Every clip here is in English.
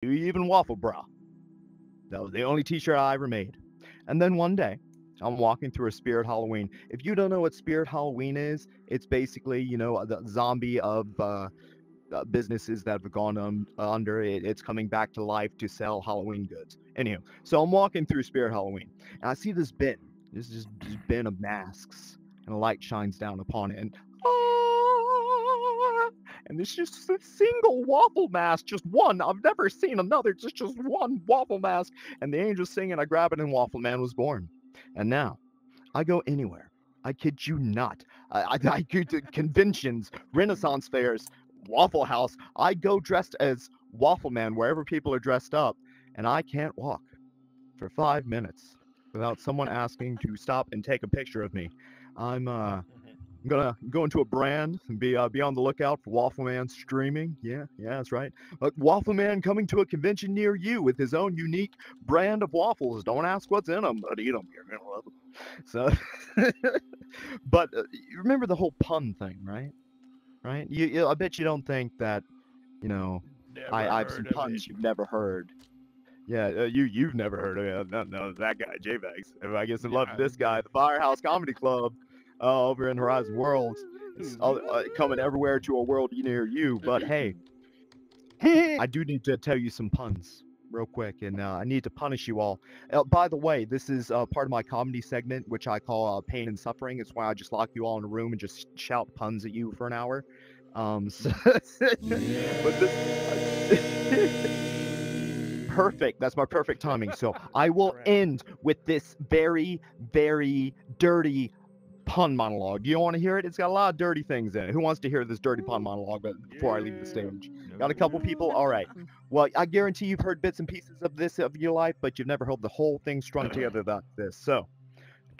Do you even waffle, bra? That was the only t-shirt I ever made. And then one day, I'm walking through a Spirit Halloween. If you don't know what Spirit Halloween is, it's basically, the zombie of businesses that have gone under. It's coming back to life to sell Halloween goods. Anyhow, so I'm walking through Spirit Halloween, and I see this bin. This is this bin of masks, and a light shines down upon it, and and there's just a single waffle mask, just one. I've never seen another. Just one waffle mask, and the angel's singing. I grab it, and Waffle Man was born. And now I go anywhere. I kid you not. I go to conventions, Renaissance fairs, Waffle House. I go dressed as Waffle Man wherever people are dressed up, and I can't walk for 5 minutes without someone asking to stop and take a picture of me. I'm gonna go into a brand and be on the lookout for Waffle Man streaming. Yeah, that's right. Waffle Man coming to a convention near you with his own unique brand of waffles. Don't ask what's in them, but eat them. You're gonna love them. So, but you remember the whole pun thing, right? Right? I bet you don't think that you know. Never I have some heard of it. puns you've never heard. Yeah, you've never heard of it. No, no, that guy, JVEX. I guess I love Yeah. this guy, the Firehouse Comedy Club, over in Horizon Worlds. It's coming everywhere to a world near you. But hey, I do need to tell you some puns real quick, and I need to punish you all. By the way, this is part of my comedy segment, which I call Pain and Suffering. It's why I just lock you all in a room and just shout puns at you for an hour. So, but perfect. That's my perfect timing. So I will end with this very, very dirty pun monologue. Do you want to hear it? It's got a lot of dirty things in it. Who wants to hear this dirty pun monologue before I leave the stage? Got a couple people? All right. Well, I guarantee you've heard bits and pieces of this of your life, but you've never heard the whole thing strung together like this. So,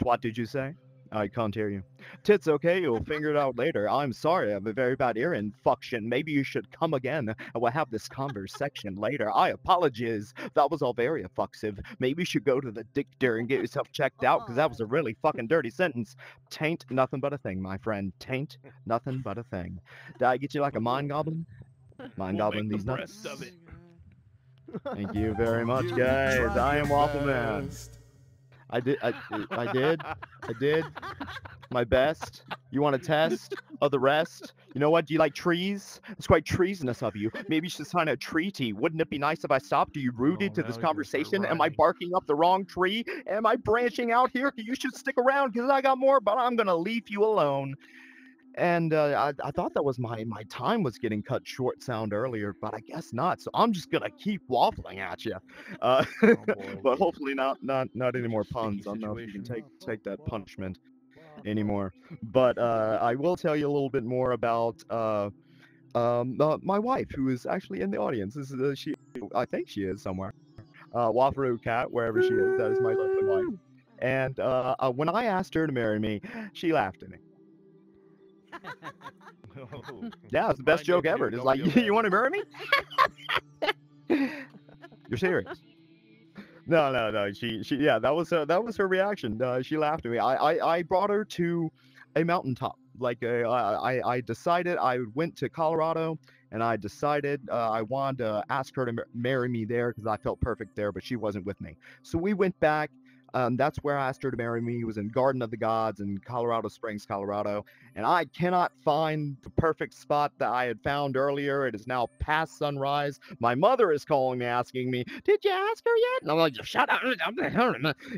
what did you say? I can't hear you. Tits, okay, you'll figure it out later. I'm sorry, I have a very bad ear infection. Maybe you should come again, and we'll have this conversation later. I apologize. That was all very offensive. Maybe you should go to the dictator and get yourself checked out, because that was a really fucking dirty sentence. Taint nothing but a thing, my friend. Taint nothing but a thing. Did I get you like a mind goblin? Mind We'll goblin make the these breast nuts? of it. Thank you very much, You guys. tried I your am Waffle Man. best. I did. I did. I did my best. You want a test of the rest? You know what? Do you like trees? It's quite treasonous of you. Maybe you should sign a treaty. Wouldn't it be nice if I stopped? Are you rooted Oh, to this now he's gonna start conversation? Am I rhyming. barking up the wrong tree? Am I branching out here? You should stick around because I got more, but I'm gonna leave you alone. And I thought that was my time was getting cut short sound earlier, but I guess not. So I'm just gonna keep waffling at you. Uh, Oh boy. but hopefully not any more Sticky puns. I don't know if you can situation. take that punishment anymore. But I will tell you a little bit more about my wife, who is actually in the audience. This is she. I think she is somewhere. Wafaru Cat, wherever she is. That is my lovely wife. And when I asked her to marry me, she laughed at me. Oh, Yeah, it's the best mine joke didn't ever. even It's go like, real you bad. want to marry me? You're serious? No, no, no. Yeah, that was her reaction. She laughed at me. I brought her to a mountaintop. Like I decided I went to Colorado, and I decided I wanted to ask her to marry me there because I felt perfect there, but she wasn't with me. So we went back. That's where I asked her to marry me. It was in Garden of the Gods in Colorado Springs, Colorado. And I cannot find the perfect spot that I had found earlier. It is now past sunrise. My mother is calling me, asking me, "Did you ask her yet?" And I'm like, "Shut up!"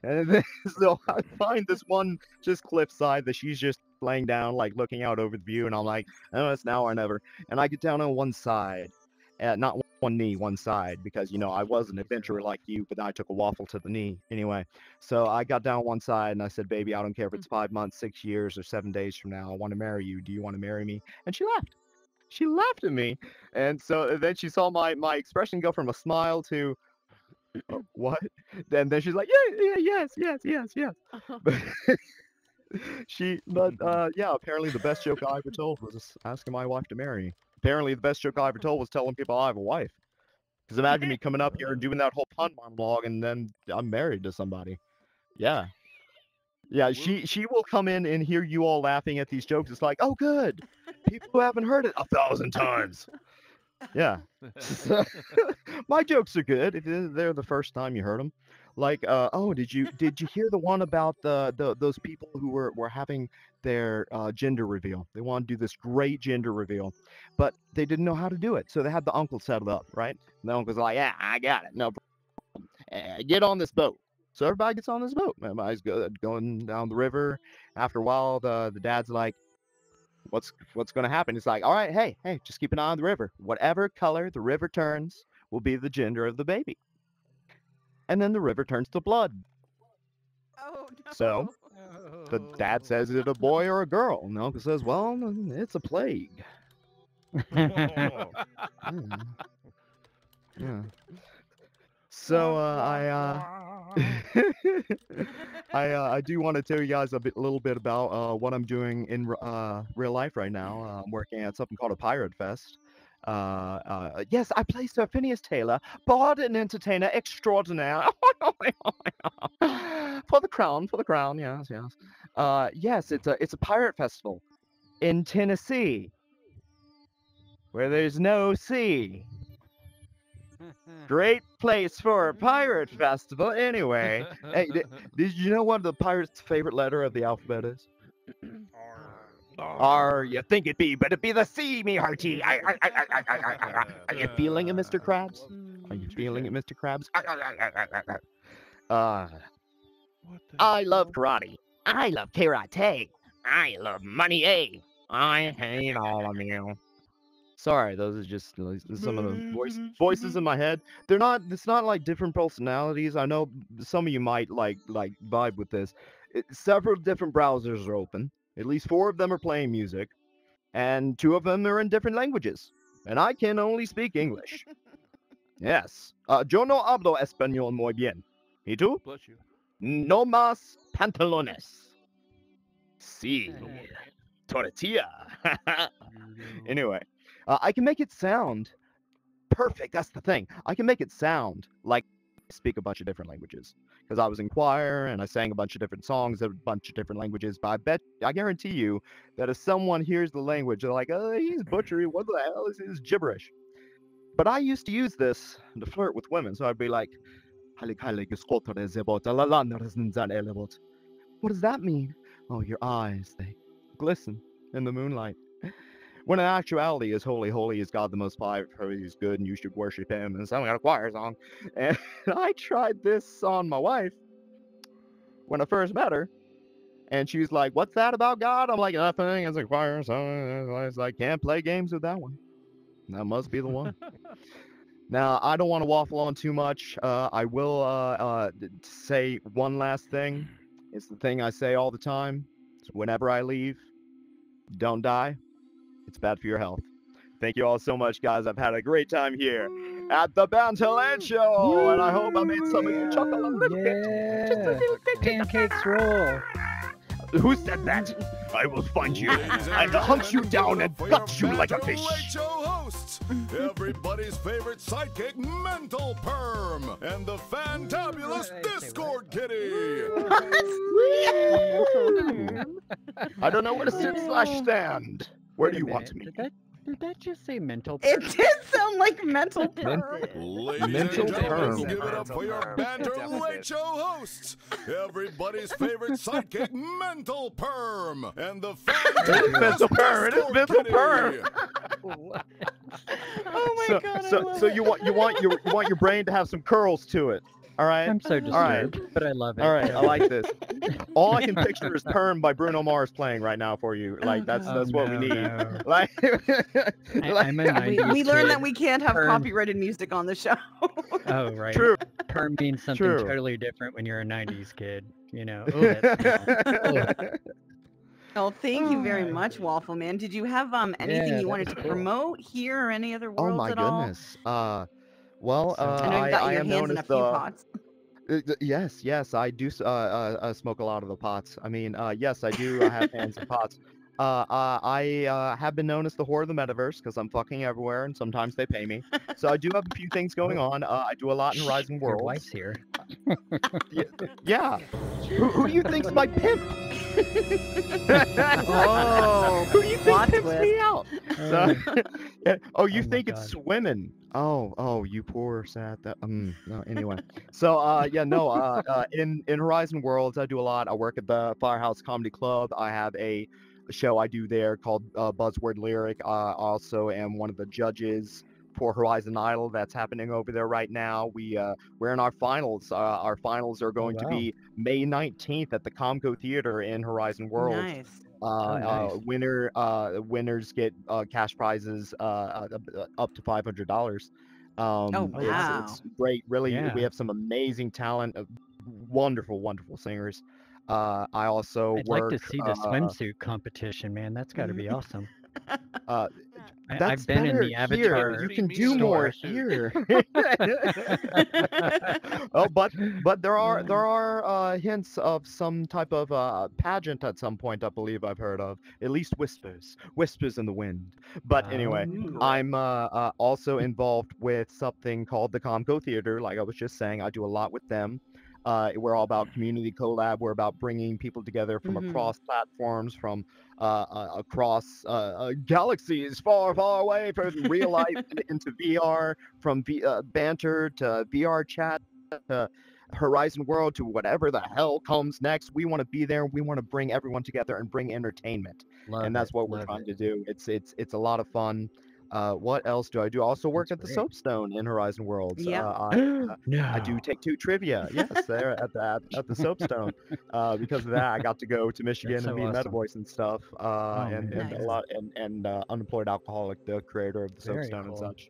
And then, so I find this one just cliffside that she's just laying down, like looking out over the view, and I'm like, "Oh, it's now or never." And I get down on one side, not one knee, one side, because I was an adventurer like you, but then I took a waffle to the knee anyway. So I got down one side and I said, "Baby, I don't care if it's 5 months, 6 years, or 7 days from now. I want to marry you. Do you want to marry me?" And she laughed. She laughed at me, and so then she saw my expression go from a smile to what? Then she's like, "Yeah, yeah, yes, yes, yes, yes." But yeah, apparently the best joke I ever told was asking my wife to marry me. Apparently the best joke I ever told was telling people I have a wife. Because imagine me coming up here and doing that whole pun monologue, and then I'm married to somebody. Yeah. Yeah, she will come in and hear you all laughing at these jokes. It's like, "Oh, good. People who haven't heard it 1,000 times." Yeah. So, my jokes are good if they're the first time you heard them. Like, oh, did you hear the one about those people who were having their gender reveal? They want to do this great gender reveal, but they didn't know how to do it, so they had the uncle set it up, right? And the uncle's like, "Yeah, I got it. No, get on this boat." So everybody gets on this boat. Everybody's going down the river. After a while, the dad's like, what's going to happen? It's like, all right, hey, just keep an eye on the river. Whatever color the river turns will be the gender of the baby. And then the river turns to blood. Oh So no. the dad says, is it a boy or a girl? And the uncle says, well, it's a plague. Yeah. Yeah. So I do want to tell you guys a little bit about what I'm doing in real life right now. I'm working at something called a Pirate Fest. Yes, I play Sir Phineas Taylor, bard and entertainer extraordinaire. For the crown, yes, yes. Yes, it's a pirate festival in Tennessee, where there's no sea. Great place for a pirate festival. Anyway, hey, did you know what the pirate's favorite letter of the alphabet is? R. You think it be, but it be the C, me hearty. Are you feeling it, Mr. Krabs? Are you feeling it, Mr. Krabs? Uh, I love karate. I love karate. I love money, eh? I hate all of you. Sorry, those are just some of the voices in my head. They're not. It's not like different personalities. I know some of you might like vibe with this. Several different browsers are open. At least 4 of them are playing music, and 2 of them are in different languages. And I can only speak English. Yes. Yo no hablo español muy bien. ¿Y tú? Bless you. No más pantalones. Sí. Tortilla. Anyway, I can make it sound perfect. That's the thing. I can make it sound like I speak a bunch of different languages because I was in choir and I sang a bunch of different songs in a bunch of different languages. But I guarantee you that if someone hears the language, they're like, "Oh, he's butchery. What the hell is this gibberish?" But I used to use this to flirt with women, so I'd be like, what does that mean? Oh, your eyes, they glisten in the moonlight. When in actuality, is holy, holy is God the Most High, for He's good, and you should worship Him. And so I got a choir song, and I tried this on my wife when I first met her, and she was like, "What's that about God?" I'm like, "Nothing. It's a choir song." I was like, "Can't play games with that one. That must be the one." Now, I don't want to waffle on too much. I will say one last thing. It's the thing I say all the time. Whenever I leave, don't die. It's bad for your health. Thank you all so much, guys. I've had a great time here at the Banter Late Show, and I hope I made some of you chuckle a little bit. Just a little bit. Pancakes roll. Who said that? I will find you and hunt you down and gut you like a fish. Late Show hosts, everybody's favorite sidekick, Mental Perm, and the fantabulous Discord Kitty. I don't know where to sit / stand. Where do you want me? Did that just say mental? It did sound like mental perm. Ladies Mental and gentlemen, Perm. give it up for your Banter Late Show hosts, everybody's favorite sidekick, Mental Perm, and the fantabulous Mental Perm. It is Discord Mental Kitty. Perm. Oh my god. So you want your brain to have some curls to it. All right. I'm so right. disturbed, but I love it. All right, I like this. All I can picture is "Perm" by Bruno Mars playing right now for you. Like that's what we need. No. Like, I'm a 90s We learned that kid. we can't have Perm. copyrighted music on the show. Oh, right. True. Perm means something True. totally different when you're a 90s kid. You know. Oh, that's Well, thank you very Oh. much, Waffle Man. Did you have anything Yeah, you wanted that to was cool. promote here or any other oh worlds my at all? goodness. Well, So- I know you've got I your am hands known in a as few the. pots. Yes, I do smoke a lot of the pots. I mean, yes, I do. I have hands in pots. I have been known as the whore of the metaverse because I'm fucking everywhere, and sometimes they pay me. So I do have a few things going on. I do a lot in Rising Your Worlds. wife's here. Yeah. Who do you think's my pimp? Oh, Who do you think plot pimps twist. me out? So, Yeah. Oh, you Oh my think it's gosh. swimming? Oh, you poor sad that. No. Anyway, so yeah, no. In Horizon Worlds, I do a lot. I work at the Firehouse Comedy Club. I have a show I do there called Buzzword Lyric. I also am one of the judges for Horizon Idol that's happening over there right now. We're in our finals. Our finals are Oh going to wow. be May 19th at the Comco Theater in Horizon Worlds. Nice. Oh nice. Winners get cash prizes up to $500. Oh, Oh wow. It's wow. great. Really, we Yeah. have some amazing talent, wonderful singers. I also I'd like to work. see the swimsuit competition, man. That's got to be awesome. Uh, I've that's been in better the here. Avatar You can do more store. here. Oh, but there are hints of some type of pageant at some point. I believe I've heard of at least whispers in the wind. But anyway, Oh, Ooh. cool. I'm also involved with something called the Comco Theater. Like I was just saying, I do a lot with them. We're all about community collab. We're about bringing people together from Mhm. across platforms, from across galaxies far away, from real life into VR, from banter to VR chat to Horizon World to whatever the hell comes next. We want to be there. We want to bring everyone together and bring entertainment, and Love it. that's what we're Love trying it. to do. It's a lot of fun. What else do I do? I also work That's at the great. Soapstone in Horizon Worlds. Yep. I do No. Take Two trivia. Yes, there at the Soapstone. Because of that, I got to go to That's Michigan and so meet awesome. Metavoice and stuff. Oh And a Nice. man. lot and Unemployed Alcoholic, the creator of the Very Soapstone and cool. such.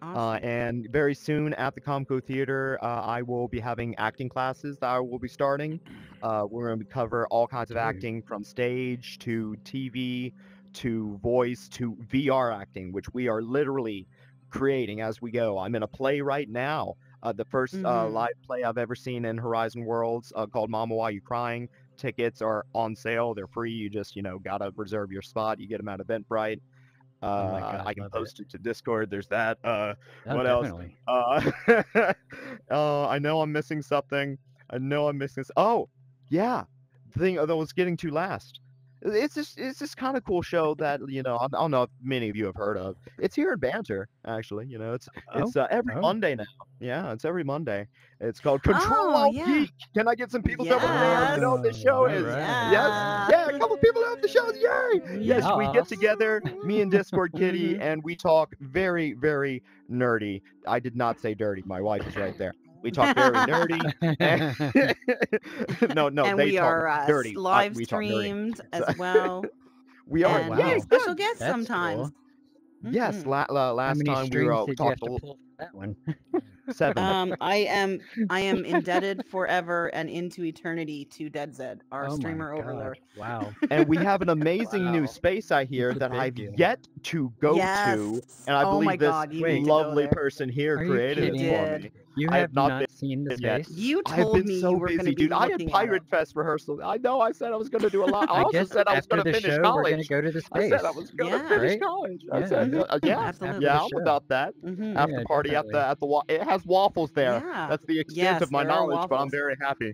Awesome. And very soon at the Comco Theater, I will be having acting classes that I will be starting. We're going to cover all kinds of Dude. acting from stage to TV to voice to VR acting, which we are literally creating as we go. I'm in a play right now. The first Mhm. live play I've ever seen in Horizon Worlds called Mama Why You Crying. Tickets are on sale. They're free. You just, gotta reserve your spot. You get them at Eventbrite. Oh my God. I can Love it. post it to Discord. There's that. Oh, What else? definitely. Uh, I know I'm missing something. I know I'm missing. Oh, yeah. The thing that was getting to last. It's this kind of cool show that I don't know if many of you have heard of. It's here in Banter, actually. It's Oh. it's every Oh. Monday now. Yeah, it's every Monday. It's called Control Oh, Alt yeah. Geek. Can I get some people over there? You Yes. know what this Oh, show all is? right. Yes. Yeah. Yeah, a couple people know what the show is. Yay! Yes, we get Yes. together, me and Discord Kitty, Mhm. and we talk very, very nerdy. I did not say dirty. My wife is right there. We talk very nerdy. And no, And they we talk are dirty. live We talk nerdy. streamed So as well, we Oh are. and have Yay! wow. special Good. guests That's sometimes. cool. Yes. Mhm. How Last many time we strings were did you have talked a to little. pull for that one? 7. I am indebted forever and into eternity to Dead Zed, our Oh my streamer God. overlord. Wow. And we have an amazing new Wow. space I hear It's a that big I've deal. yet to go to, Yes. and I Oh my believe this God, you need Wait, to go lovely there. person here are you created You it kidding? for did. me. You I have have not not seen the been yet. space? You I have told been me so you were going to busy, be dude. I had looking at it. Pirate Fest rehearsal. I know. I said I was going to do a lot. I I also guess said I was after going to the finish show, we're gonna college. go to the I said I space, was going to Yeah. finish right? college. I Yeah. said, Mhm. yeah, After Absolutely. the yeah, I'm show. about that. Mhm. After Yeah, party at definitely. it has waffles there. Yeah. That's the extent Yes, of my there are knowledge, but I'm waffles. very happy.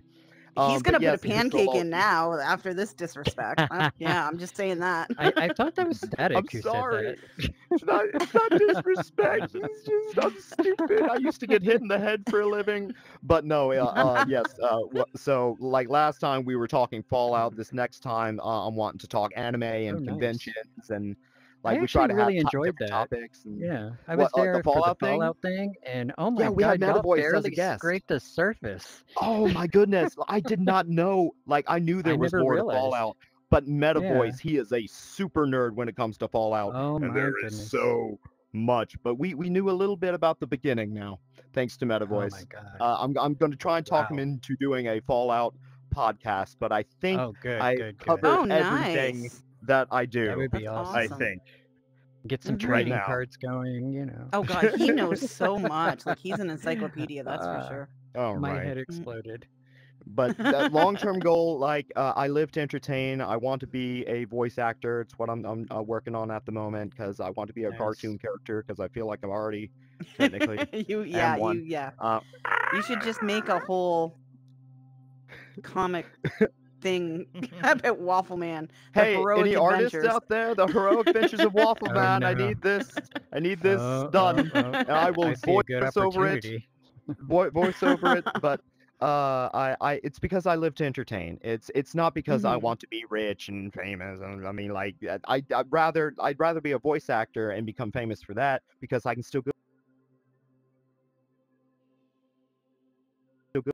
He's But gonna put a yes, the Control pancake Alt in Geek. now after this disrespect. Yeah, I'm just saying that. I thought that was I'm Static who said sorry. that. It's not disrespect. I'm stupid. I used to get hit in the head for a living. But no, yes. So like last time we were talking Fallout. This next time I'm wanting to talk anime Oh, and nice. conventions and I like we try actually to have really enjoyed different that. topics and Yeah, I what was the there for the Fallout thing. Fallout thing, and oh Yeah, my we had God, y'all Metavoice as a barely guest. scraped the surface. Oh my goodness. I did not know. Like I knew I there was never more to realized. Fallout, but Yeah. Metavoice, he is a super nerd when it comes to Fallout, Oh and my there is goodness. so much. But we knew a little bit about the beginning now, thanks to Oh my Metavoice. God. I'm going to try and talk him Wow. into doing a Fallout podcast, but I think Oh, good, I've good, good. covered Oh, everything nice. that I That do. would be That's I awesome. awesome. think Get some right Mhm. trading now. cards going. Oh God, he knows so much. Like he's an encyclopedia, that's for Ah, sure. All my right. head exploded. But that long-term goal, like I live to entertain. I want to be a voice actor. It's what I'm working on at the moment because I want to be a Nice. cartoon character because I feel like I'm already technically am Yeah. one. You should just make a whole comic thing about Waffle Man. The Hey, heroic any artists adventures. out there? The heroic adventures of Waffle Oh, Man. I no. need this. I need this Oh, done. And I will I see a good voice over it. opportunity. Voice over it. But it's because I live to entertain. It's not because I Mhm. want to be rich and famous. I mean, like, I'd rather be a voice actor and become famous for that because I can still go. Still go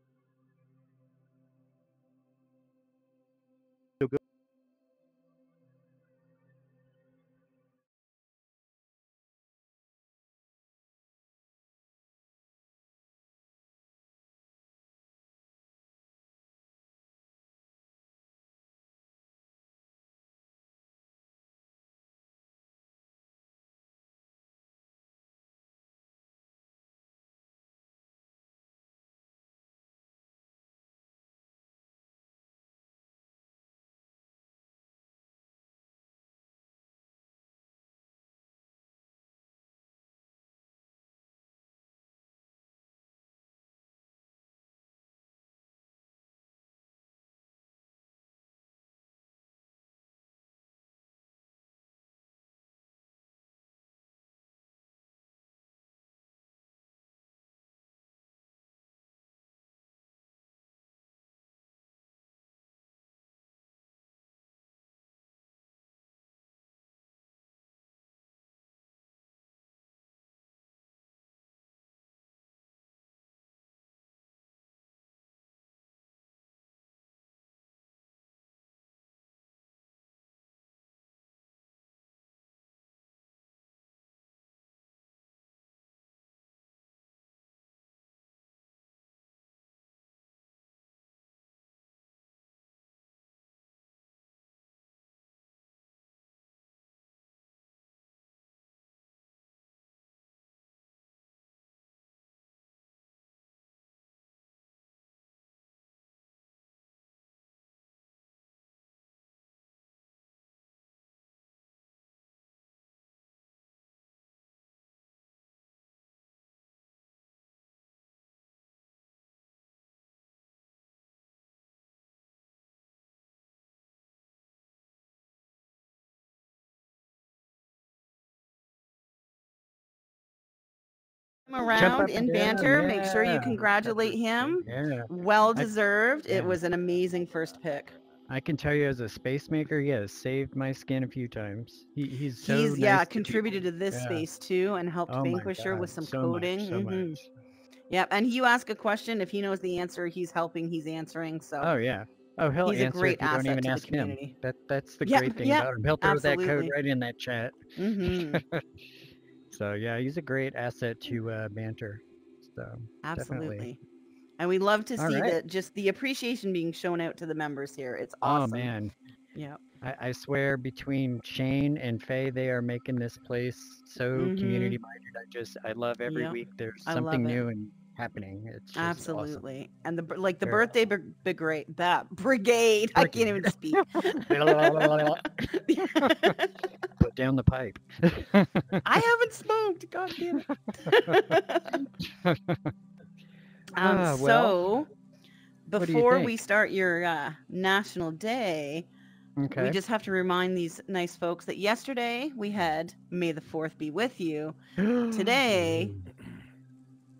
Jump Around up and in down, Banter. Make sure you yeah. congratulate him. Yeah. Well I- deserved. It yeah. was an amazing first pick. I can tell you as a space maker, he has saved my skin a few times. He's so He's nice to contributed people. to this Yeah. space too and helped Oh my Vanquisher with God, some so coding. much, so much. Yep, and you ask a question, if he knows the answer, he's helping, he's answering. So Oh yeah. Oh, he'll he's a answer if great you don't asset even to the ask him. community. That's the Yep, great thing yep, about him. He'll throw that code absolutely. right in that chat. Mm-hmm. So yeah, he's a great asset to Banter. So definitely. Absolutely. And we love to All see right. that, just the appreciation being shown out to the members here. It's Oh awesome. man, Yeah. I swear between Shane and Faye, they are making this place so community minded. I love every Yep. week there's I something love it. new and happening. It's just awesome. Absolutely. And the the Very birthday brigade. I can't even speak. Put down the pipe. I haven't smoked. God damn it. Well, So what do you before we think? start your National Day, we Okay. just have to remind these nice folks that yesterday we had May the 4th be with you. Today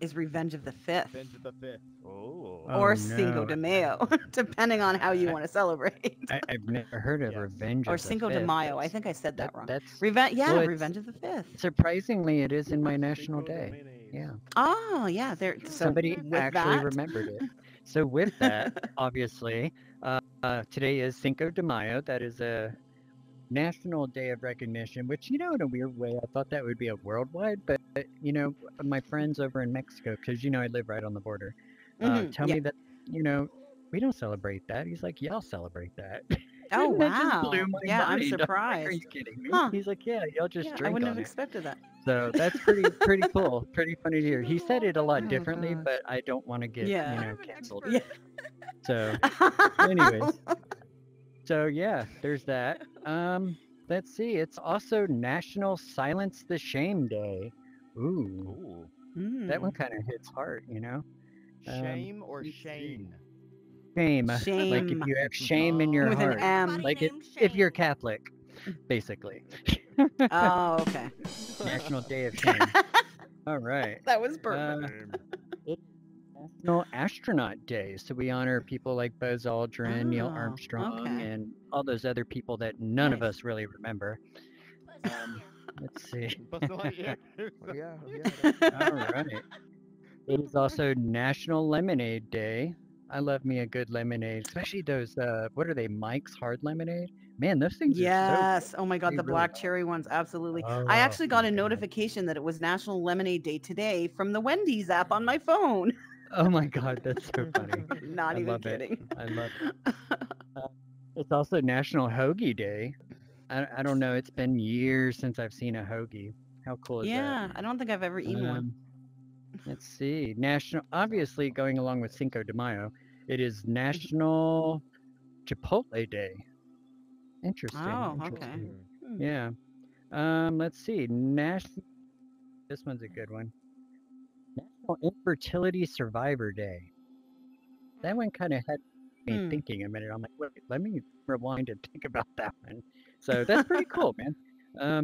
is Revenge of the 5th. Revenge of the 5th. Oh. Or Oh, Cinco no. de Mayo, depending on how you want to celebrate. I've never heard of Yes. Revenge Or of the Cinco de 5th. Mayo. I think I said that wrong. That's Revenge, yeah, well, it's- Revenge of the 5th. surprisingly, it is in my national day. Yeah. Oh, yeah. There. So Somebody with actually that, remembered it. So with that, obviously, today is Cinco de Mayo. That is a national day of recognition, which, in a weird way, I thought that would be a worldwide, but, my friends over in Mexico, because, I live right on the border, tell yeah. me that, we don't celebrate that. He's like, yeah, I'll celebrate that. Oh, And that just wow. blew my Yeah, I'm mind. I'm like, are surprised. you kidding me? Huh. He's like, yeah, y'all just Yeah, I drink wouldn't on have it. expected that. So that's pretty cool. Pretty funny to hear. He said it a lot Oh, differently, gosh. but I don't want to get, Yeah. canceled. Yeah. So anyways, so yeah, there's that. Let's see. It's also National Silence the Shame Day. Ooh, that one kind of hits hard, Shame or let's see. Shane? shame. Like if Shame you have shame in your with an heart. M. Like if you're Catholic, basically. Oh, okay. National Day of Shame. All right. That was perfect. It's National Astronaut Day, so we honor people like Buzz Aldrin, Neil Oh, Armstrong, okay. and all those other people that none of Nice. us really remember. Let's see. Buzz Lightyear. All right. It is also National Lemonade Day. I love me a good lemonade, especially those, what are they, Mike's Hard Lemonade? Man, those things are so Yes. good. Oh my God, They the really black are. cherry ones. Absolutely. I Oh actually got my a God. notification that it was National Lemonade Day today from the Wendy's app on my phone. Oh my God, that's so funny. Not I even love it. kidding. I love it. It's also National Hoagie Day. I don't know. It's been years since I've seen a hoagie. How cool is that? Yeah, I don't think I've ever eaten one. Let's see. Obviously, going along with Cinco de Mayo, it is National Chipotle Day. Interesting. Oh, okay. Interesting. Hmm. Yeah. Let's see. This one's a good one. National Infertility Survivor Day. That one kind of had me thinking a minute. I'm like, wait, let me rewind and think about that one. So that's pretty cool, man.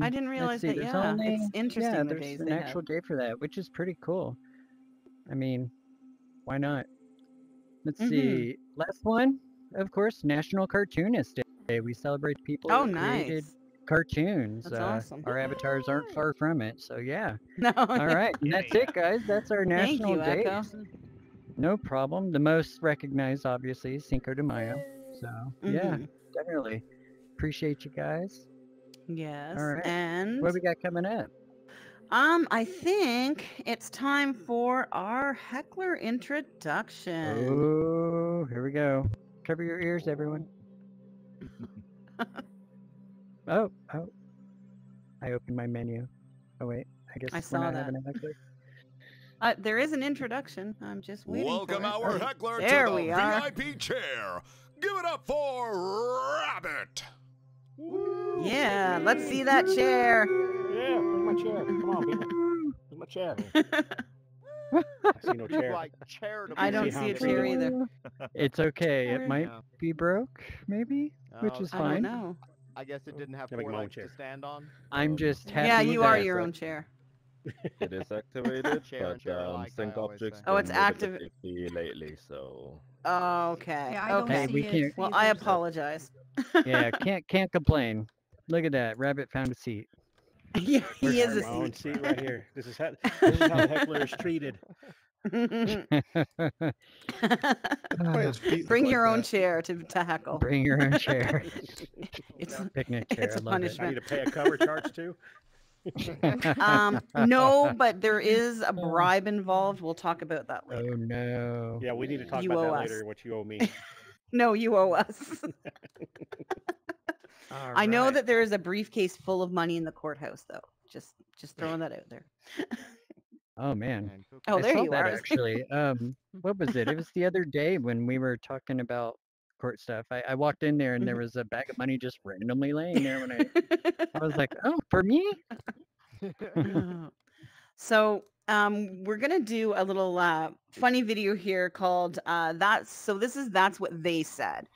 I didn't realize let's see. that. There's Yeah, only it's interesting the there's days an they actual have. day for that, which is pretty cool. I mean, why not? Let's see. Last one, of course, National Cartoonist Day. We celebrate people Oh, who created nice. cartoons. That's awesome. Our avatars aren't far from it. So yeah. No. All right. And that's it, guys. That's our Thank national you, days. Echo. No problem. The most recognized, obviously, is Cinco de Mayo. So yeah, definitely appreciate you guys. Yes. All right. And What we got coming up? I think it's time for our heckler introduction. Oh, here we go. Cover your ears, everyone. Oh. I opened my menu. Oh wait, I guess I we're saw not that. having a heckler. There is an introduction. I'm just waiting Welcome for it. our heckler to There the we are. VIP chair. Give it up for Rabbit. Yeah, let's see that chair. Yeah, where's my chair? Come on, people. Where's my chair? I see no chair. Like charitable. I don't how see a I'm chair treated. either. It's okay. It Where- might be broke, maybe, which is I don't fine. know. I guess it didn't have I make four my own legs to chair. stand on. I'm just happy. Yeah, you are that- your own chair. It is activated, Chair and but chair alike, I sync always objects say. Oh, it's been a bit active- iffy lately, so Okay. Yeah, I don't okay. see we it can't- Well, I either, so- apologize. Yeah, can't complain. Look at that. Rabbit found a seat. Yeah, he is a My own seat. seat right here. This is how the heckler is treated. Bring your own chair to heckle. Bring your own chair. It's Picnic chair. it's I a love I punishment. need to pay a cover charge too. No, but there is a bribe involved. We'll talk about that it. later. Oh no. Yeah, we need to talk You about owe that us. later. What you owe me. No, you owe us. All I know right. that there is a briefcase full of money in the courthouse, though. Just throwing that out there. Oh man. Oh, I there saw you that are. actually. What was it? It was the other day when we were talking about court stuff. I walked in there and there was a bag of money just randomly laying there when I was like, oh, for me? So we're gonna do a little funny video here called that's what they said.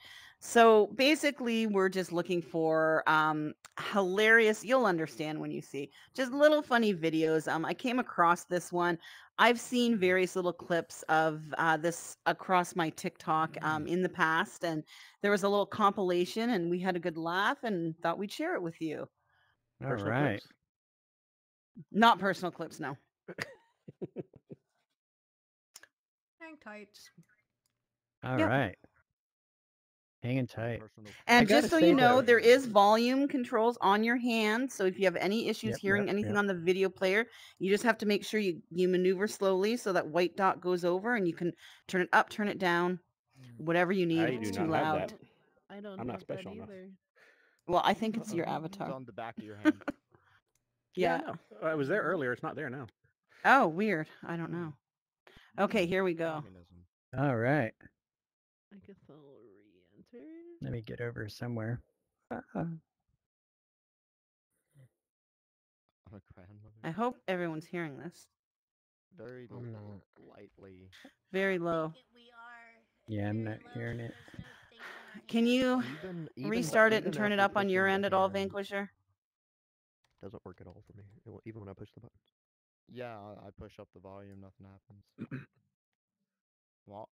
So basically we're just looking for hilarious, you'll understand when you see, just little funny videos. I came across this one. I've seen various little clips of this across my TikTok in the past, and there was a little compilation and we had a good laugh and thought we'd share it with you. All Personal right. clips. Not personal clips, no. Hang tight. All Yep. right. Hanging tight. And gotta just so say you know, though- there is volume controls on your hand. So if you have any issues Yep, hearing yep, anything yep. on the video player, you just have to make sure you maneuver slowly so that white dot goes over and you can turn it up, turn it down, whatever you need. I If it's do too not have loud. that. I don't I'm not have special that enough. either. Well, I think it's your It's avatar. on the back of your hand. Yeah. I was there earlier. It's not there now. Oh, weird. I don't know. Okay, here we go. Communism. All right. I guess I'll re-enter. Let me get over somewhere. I'm a grandmother. I hope everyone's hearing this. Very I'm not. lightly. Very low. We are Yeah, I'm not hearing it. Can you Even restart it and turn after it up on your pushing end the at all, hand, Vanquisher? Doesn't work at all for me, even when I push the button. Yeah, I push up the volume, nothing happens. Well,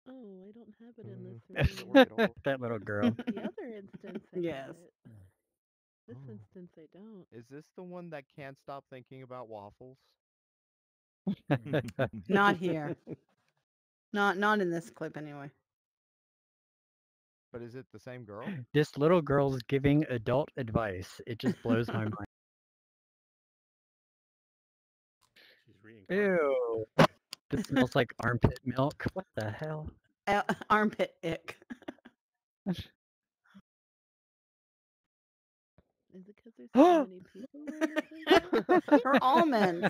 Oh, I don't have it in this Doesn't room. work at all. That little girl. The other instance I Yes. have it. This Oh. instance I don't. is this the one that can't stop thinking about waffles? Not here. Not in this clip anyway. But is it the same girl? This little girl's giving adult advice. It just blows my mind. She's reincarnated. Ew. This smells like armpit milk. What the hell? Armpit ick. Is it because there's so many people or something? Her almonds.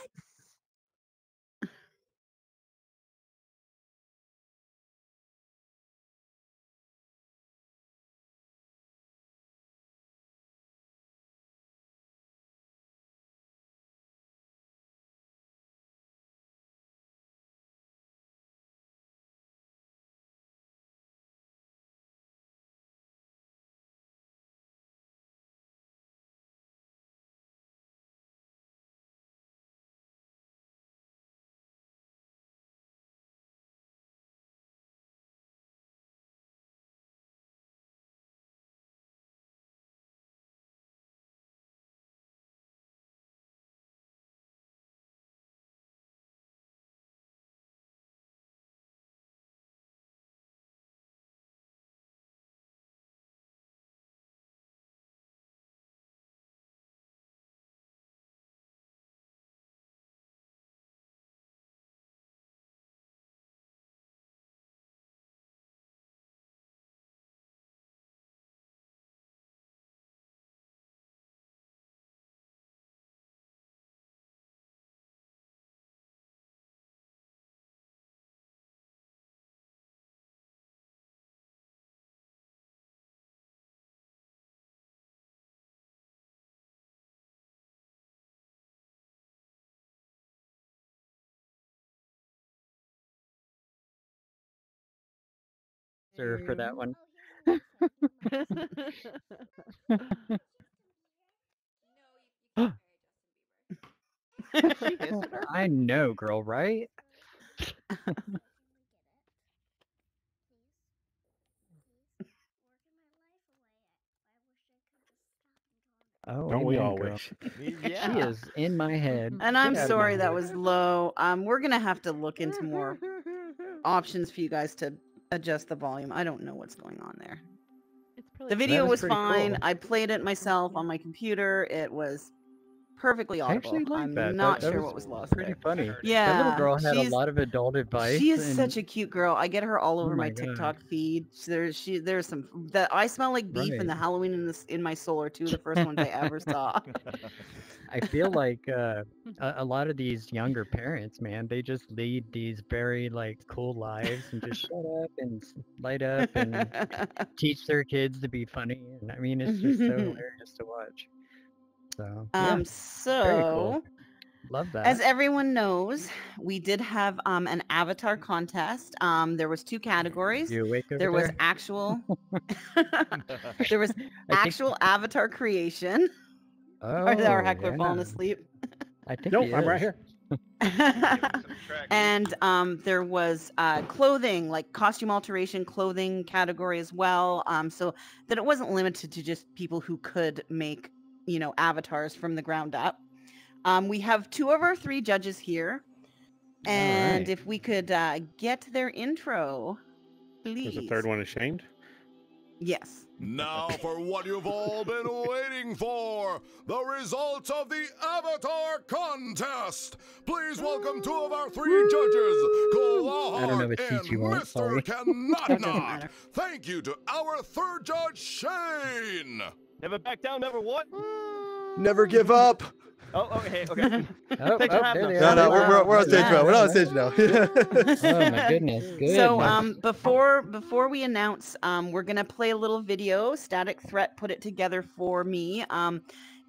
Sir, for that one. She hissing her? I know, girl, right? Oh, Don't we amen, all girl. wish? She Yeah. is in my head. And Get I'm out of my sorry that head. was low. We're gonna have to look into more options for you guys to adjust the volume. I don't know what's going on there. It's The probably video was was pretty fine. cool. I played it myself on my computer. It was perfectly I audible. actually like I'm that. not That sure was what was lost pretty there. funny. That little Yeah, girl had a she's lot of adult advice. she is and such a cute girl. I get her all oh over my my god, TikTok feed. There's some that I Smell Like Beef and right. the Halloween in My Soul are two of the first ones I ever saw. I feel like a lot of these younger parents, man, they just lead these very like cool lives and just shut up and light up and teach their kids to be funny. And I mean, it's just so hilarious to watch. So yeah, very cool. So Love as that. everyone knows, we did have an avatar contest. There was two categories. You awake over There was there? actual there was I think. actual avatar creation. Or Oh our heckler yeah, falling asleep. I think Nope, he I'm right is. here. And there was clothing, like costume alteration clothing category as well. So that it wasn't limited to just people who could make, avatars from the ground up. We have two of our three judges here. And right. if we could get their intro, please. Was the third one ashamed? Yes. Now for what you've all been waiting for, the results of the Avatar Contest. Please welcome two of our three judges, I don't know Kalahar what seats and you want. Mr. Sorry. That doesn't Cannot. matter. Thank you to our third judge, Shane. Never back down, never what? Never give up. Oh, okay, okay. Oh, Thanks for oh, having there us. they No, are. we're on stage now. We're not on stage now. Oh my goodness. Good. So before we announce, we're gonna play a little video. Static Threat put it together for me.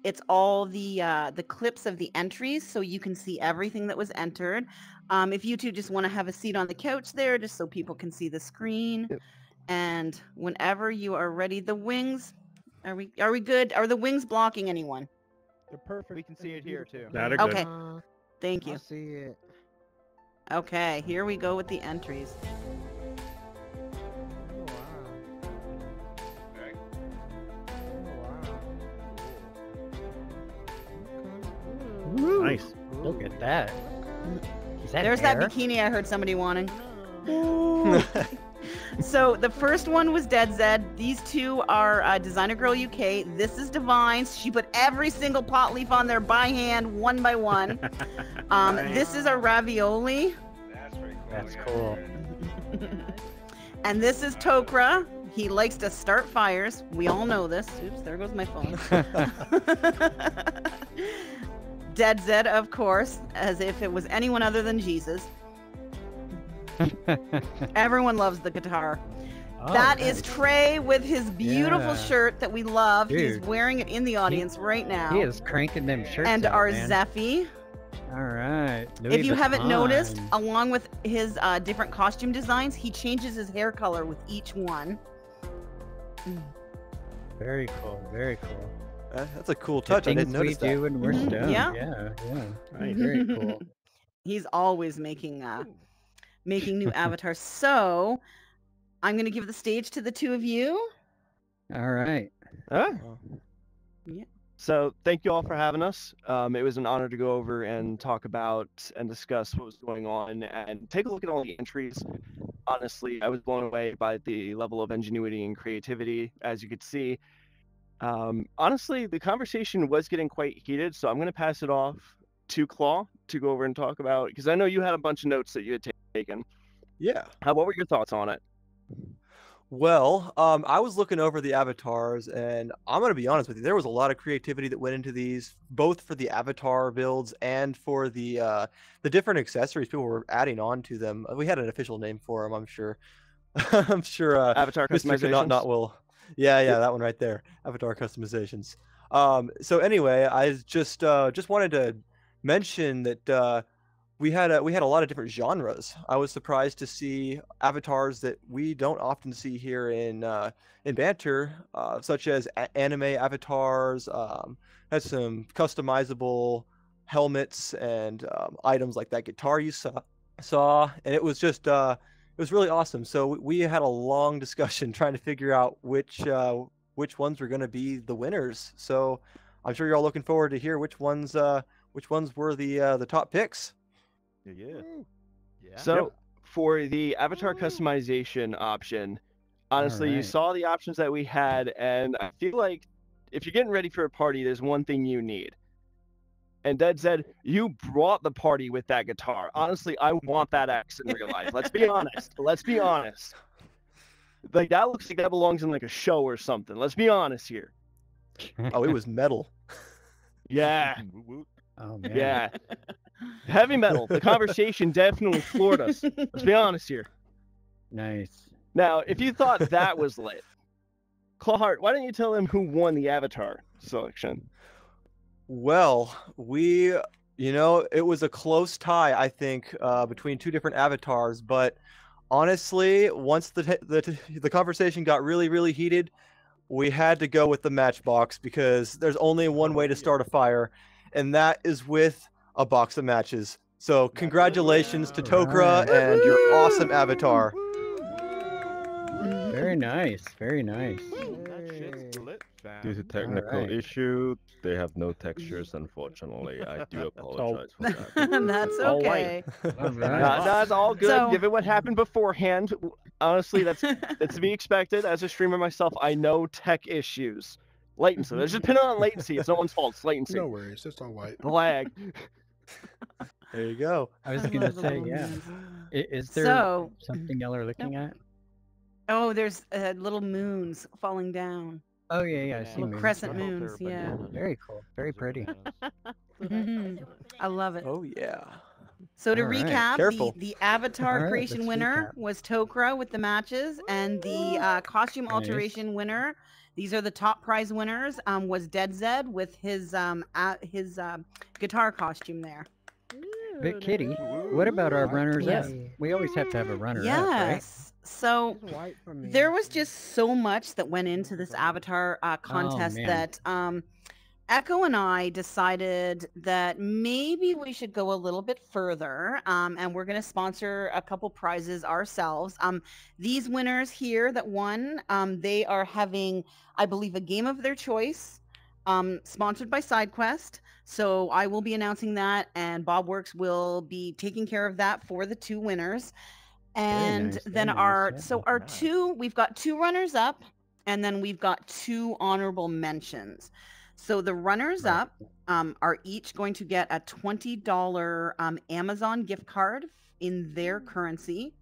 it's all the clips of the entries, so you can see everything that was entered. If you two just want to have a seat on the couch there, just so people can see the screen. Yep. And whenever you are ready, the wings. Are we good? Are the wings blocking anyone? They're perfect. We can see it here too. That are good. Okay. Thank you. I see it. Okay, here we go with the entries. Oh, wow. Nice. Look at that. Is that There's hair? that bikini I heard somebody wanting. So the first one was Dead Zed. These two are Designer Girl UK. This is Divine's. She put every single pot leaf on there by hand, one by one. This is a ravioli. That's cool. And this is Tokra. He likes to start fires. We all know this. Oops, there goes my phone. Dead Zed, of course, as if it was anyone other than Jesus. Everyone loves the guitar. Oh, That is nice. Trey with his beautiful Yeah. shirt that we love. He's Dude. wearing it in the audience right now. He is cranking them shirts And out, our man. Zeffy. All right. If you haven't noticed, Vuitton. along with his different costume designs, he changes his hair color with each one. Very cool. Very cool. That's a cool The touch. I things didn't notice we that. do when we're Mhm. stoned. Yeah. Yeah. Right. Very cool. He's always making new avatars. So I'm gonna give the stage to the two of you. All right. So thank you all for having us. It was an honor to go over and talk about and discuss what was going on and take a look at all the entries. Honestly, I was blown away by the level of ingenuity and creativity, as you could see. Honestly, the conversation was getting quite heated, so I'm going to pass it off to Claw to go over and talk about, because I know you had a bunch of notes that you had taken. Yeah. What were your thoughts on it? Well, I was looking over the avatars, and I'm gonna be honest with you. There was a lot of creativity that went into these, both for the avatar builds and for the different accessories people were adding on to them. We had an official name for them, I'm sure. I'm sure. Avatar Mr. customizations? Not will. Yeah, that one right there. Avatar customizations. So anyway, I just wanted to mention that we had a lot of different genres. I was surprised to see avatars that we don't often see here in Banter, such as anime avatars. Had some customizable helmets and items like that guitar you saw, and it was just it was really awesome. So we had a long discussion trying to figure out which ones were going to be the winners. So I'm sure you're all looking forward to hear which ones were the top picks. Yeah. So for the avatar customization option, honestly, you Alright. saw the options that we had, and I feel like if you're getting ready for a party, there's one thing you need. And Dead said, you brought the party with that guitar. Honestly, I want that X in real life. Let's be honest. Let's be honest. Like, that looks like that belongs in like a show or something. Let's be honest here. Oh, it was metal. Yeah. Oh man. Yeah. Heavy metal. The conversation definitely floored us. Let's be honest here. Nice. Now, if you thought that was lit, Clawheart, why don't you tell them who won the Avatar selection? Well, it was a close tie, I think, between two different avatars. But honestly, once the conversation got really, really heated, we had to go with the matchbox because there's only one way to start a fire, and that is with a box of matches. So congratulations to Tokra and your awesome avatar. Very nice. Very nice. Due to technical Alright. issue, they have no textures, unfortunately. I do apologize for that. That's All okay. All right. That's all good. So- Given what happened beforehand, honestly, that's to be expected. As a streamer myself, I know tech issues. Latency. Let's just pin it on latency. It's no one's fault. It's latency. No worries, it's all white. The lag. There you go. I was I gonna love the say, little yeah. moons. Is there So, something y'all are looking at? oh, there's little moons falling down. Oh yeah, I see. Little moons. crescent moons, yeah. Very cool. Very pretty. Mhm. I love it. Oh yeah. So to All right. recap, Careful. the avatar All right, creation let's winner recap. was Tokra with the matches, and the costume Nice. alteration winner These are the top prize winners. Was Dead Zed with his guitar costume there. But Kitty, what about our runners up? We always have to have a runner up, right? Yes. So there was just so much that went into this avatar contest man. that Echo and I decided that maybe we should go a little bit further, and we're going to sponsor a couple prizes ourselves. These winners here that won, they are having, I believe, a game of their choice, sponsored by SideQuest. So I will be announcing that, and Bob Works will be taking care of that for the 2 winners. And nice, then very nice, yeah. we've got 2 runners up, and then we've got 2 honorable mentions. So the runners up are each going to get a $20 Amazon gift card in their currency.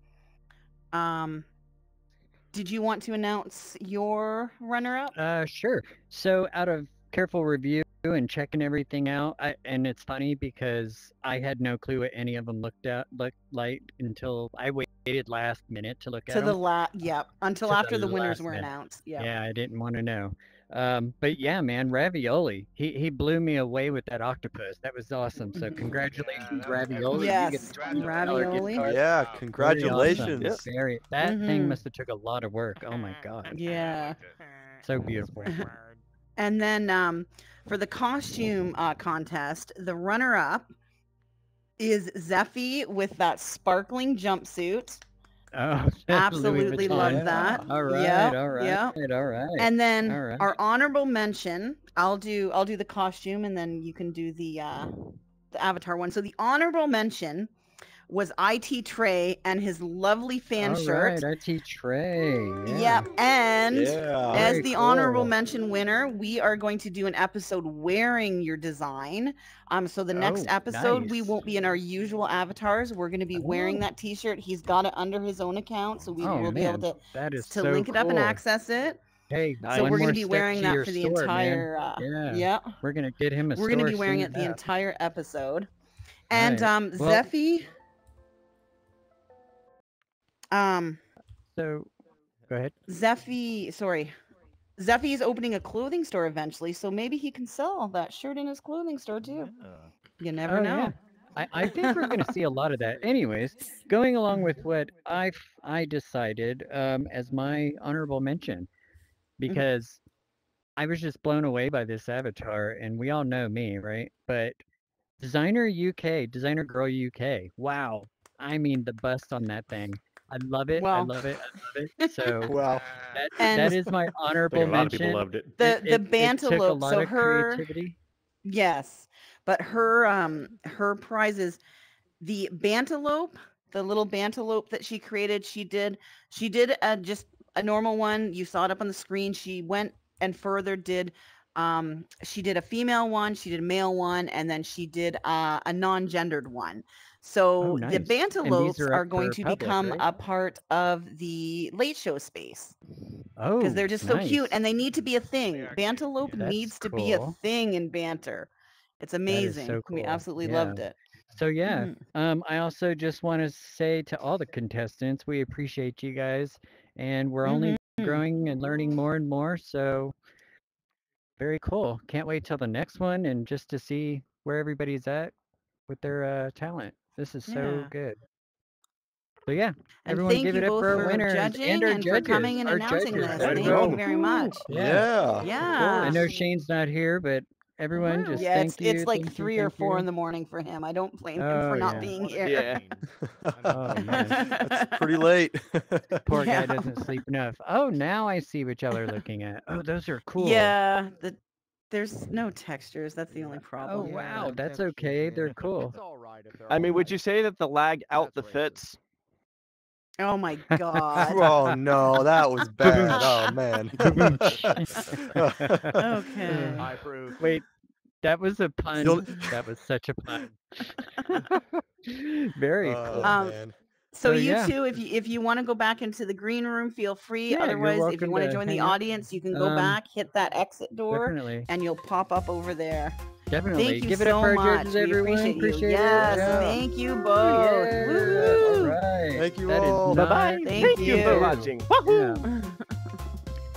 Did you want to announce your runner-up? Sure. So out of careful review and checking everything out, and it's funny because I had no clue what any of them looked like until I waited last minute to look at them. Until To after the the winners last were minute. announced. Yeah, I didn't want to know. But yeah, man, Ravioli. He blew me away with that octopus. That was awesome. So congratulations, Ravioli. Yes, You get the $20 Ravioli. gift card. Yeah, Very congratulations. awesome. That thing must have took a lot of work. Oh my God. Yeah. So beautiful. And then for the costume contest, the runner-up is Zeffy with that sparkling jumpsuit. Oh, Absolutely love that. All right, Yep, all right, yep. all right. And then All right. our honorable mention, I'll do the costume, and then you can do the avatar one. So the honorable mention was IT Trey and his lovely fan shirt. Right, IT Trey. Yeah. Yep. And Yeah. as Very the honorable cool. mention winner, we are going to do an episode wearing your design. So the next Oh, episode, we nice. won't be in our usual avatars. We're going to be wearing that T-shirt. He's got it under his own account, so we Oh, will be able man, to that is to so link it up and cool. access it. Hey, So one we're going more to be step wearing to that your for the store, entire. man. Yeah. We're gonna get him a We're store. going to be wearing soon it the enough. entire episode. And Right. Well- Zeffy. So, go ahead. Zeffy is opening a clothing store eventually, so maybe he can sell that shirt in his clothing store too. You never know. Yeah. I think we're going to see a lot of that. Anyways, going along with what I decided as my honorable mention, because I was just blown away by this avatar, and we all know me, right? But Designer Girl UK, wow. I mean, the bust on that thing. I love it. I Well- love it. I love it. So Wow. that is my I honorable think a lot of mention. people loved it. The It took a Bantelope, lot so of her creativity. yes, but her prizes, the Bantelope, the little Bantelope that she created, she did just a normal one. You saw it up on the screen. She went and further did she did a female one, she did a male one, and then she did a non-gendered one. So Oh, the nice. Bantelopes And these are up going for to public, become right? a part of the Late Show space Oh, because they're just so cute nice. and they need to be a thing. Bantelope That's needs to be a cool. thing in Banter. It's That is amazing. so We cool. absolutely Yeah. loved it. So yeah, Mhm. I also just want to say to all the contestants, we appreciate you guys, and we're only growing and learning more and more. So very cool. Can't wait till the next one and just to see where everybody's at with their talent. This is so Yeah. good. So yeah, And everyone thank give you it up both for our for winners judging and our and for judges. coming and Our announcing judges. this. Way to Thank go. you very much. Yeah. Yeah. I know Shane's not here, but everyone just Yeah, thank you. it's like thank you, 3 or thank 4 you. in the morning for him. I don't blame him Oh, for not yeah. being here. Yeah. Oh man, That's pretty late. poor Yeah. guy doesn't sleep enough. Oh, now I see what y'all are looking at. Oh, those are cool. Yeah, there's no textures. That's the only Oh problem. wow, that's okay. They're cool. I mean, would you say that the lag out the fits? Oh my god. Oh no, that was bad. Oh man. Okay. I approve. Wait, that was a pun. You'll- That was such a pun. Very Oh, cool. man. So So, you yeah. two, if you want to go back into the green room, feel free. Yeah, you're Otherwise, if you welcome want to to join the hang out. audience, you can go back, hit that exit door, Definitely. and you'll pop up over there. Definitely. Thank you Give it so up for our much. judges, We everyone. appreciate you. Appreciate Yes, it. Yeah. thank you both. Yeah. Woo! All right. Thank you That is all. not Bye-bye. Thank Thank you for you. watching. Yeah.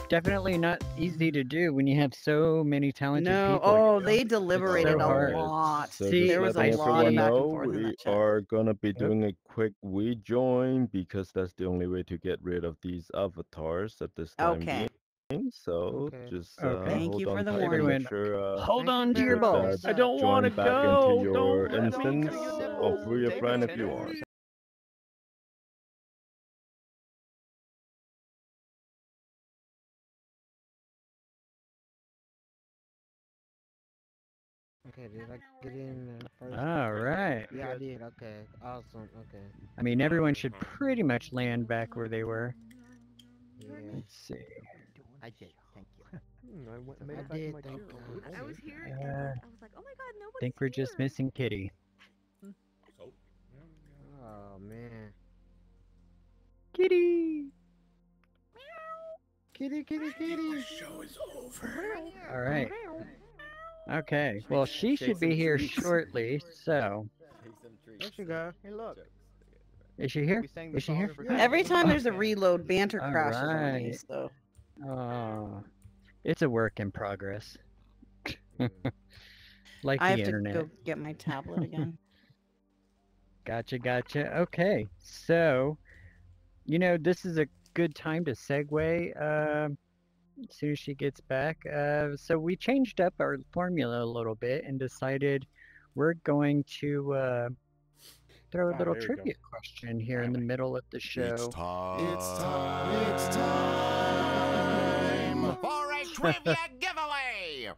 definitely not easy to do when you have so many talented No, people. oh, they deliberated so a hard. lot. So See, just There was a letting lot of everyone back and know, forth in we that chat. are gonna be doing a quick rejoin because that's the only way to get rid of these avatars at this time Okay. being. So Okay. just Okay. Thank hold you for on the tight and warning. make sure Hold Thank on you to your very much. balls. I don't want join to back go. into your Don't let me instance go. of who you're Take playing it if you want. Okay, did I get in first? All right. Yeah, I did. Okay, awesome. Okay. I mean, everyone should pretty much land back where they were. Yeah, Let's see. I did. Thank you. I went and made I it back did. to my Thank chair. you. Oh, I was here and Uh, I was like, oh my god, I nobody's think we're just here. missing Kitty. Oh man. Kitty. Kitty, kitty, kitty. Show is over. All right. Okay. Well, she should be here shortly. So, There she go. Hey, look. is she here? We sang the Is she song here? for Every time there's a reload, Banter All crashes on me. right. So Oh, it's a work in progress. Like I the have to internet. go get my tablet again. Gotcha, gotcha. Okay, so, this is a good time to segue as soon as she gets back. So we changed up our formula a little bit and decided we're going to throw a little there we go. trivia question here in the middle of the show. It's time for a trivia giveaway.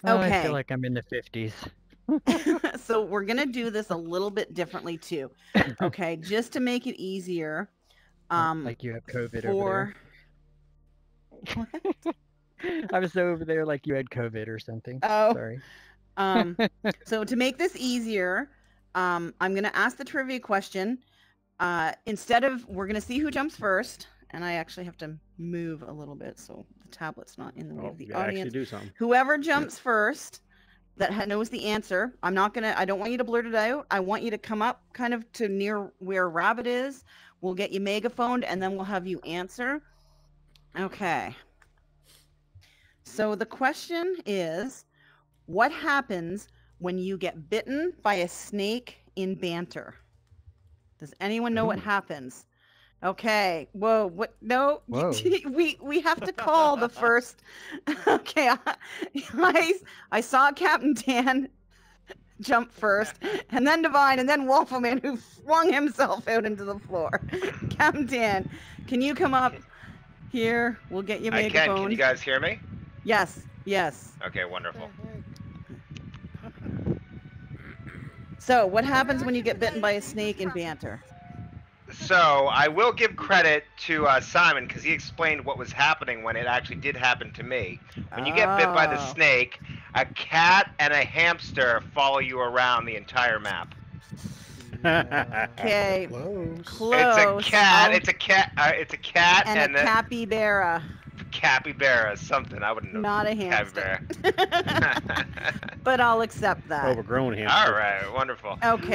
Oh, I Okay. feel like I'm in the 50s. So we're gonna do this a little bit differently too. Okay, just to make it easier. Like you have COVID for over there. I was over there like you had COVID or something. Oh. Sorry. So to make this easier, I'm gonna ask the trivia question. Instead of, we're gonna see who jumps first, and I actually have to move a little bit so the tablet's not in the way Oh, of the you gotta actually audience. do something. Whoever jumps first that knows the answer, I don't want you to blurt it out. I want you to come up kind of to near where Rabbit is. We'll get you megaphoned and then we'll have you answer. Okay. So the question is, what happens when you get bitten by a snake in Banter? Does anyone know what happens? Okay. Whoa. What? No. Whoa. we have to call the first. Okay. I saw Captain Dan jump first, and then Divine, and then Wolfman, who flung himself out into the floor. Captain Dan, can you come up here? We'll get you I megaphone. can. Can you guys hear me? Yes. Yes. Okay, wonderful. So, what happens when you get bitten by a snake in Banter? So I will give credit to Simon because he explained what was happening when it actually did happen to me. When you get bit by the Oh. snake, a cat and a hamster follow you around the entire map. Okay. Close. It's a cat. It's a cat. It's a cat And a capybara. capybara. Something I wouldn't know. Not a hamster. Capybara. But I'll accept that. Overgrown hamster. All right, wonderful. Okay.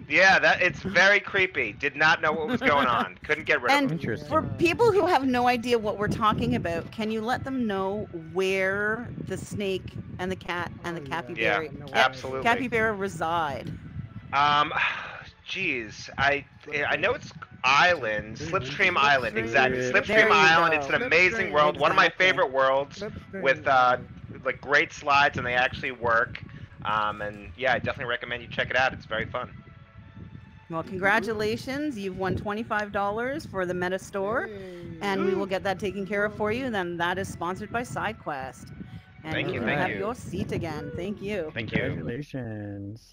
Yeah, it's very creepy. Did not know what was going on. Couldn't get rid of And him. for people who have no idea what we're talking about, can you let them know where the snake and the cat and the capybara, absolutely. capybara reside? Geez, I know it's island, Slipstream Island, exactly. There Slipstream you Island. go. It's an amazing world. One of my Exactly. favorite worlds with like great slides, and they actually work. And yeah, I definitely recommend you check it out. It's very fun. Well, congratulations. You've won $25 for the Meta Store, and we will get that taken care of for you. And then that is sponsored by SideQuest. And Thank you, can thank have you. your seat again. Thank you. Thank you. Congratulations.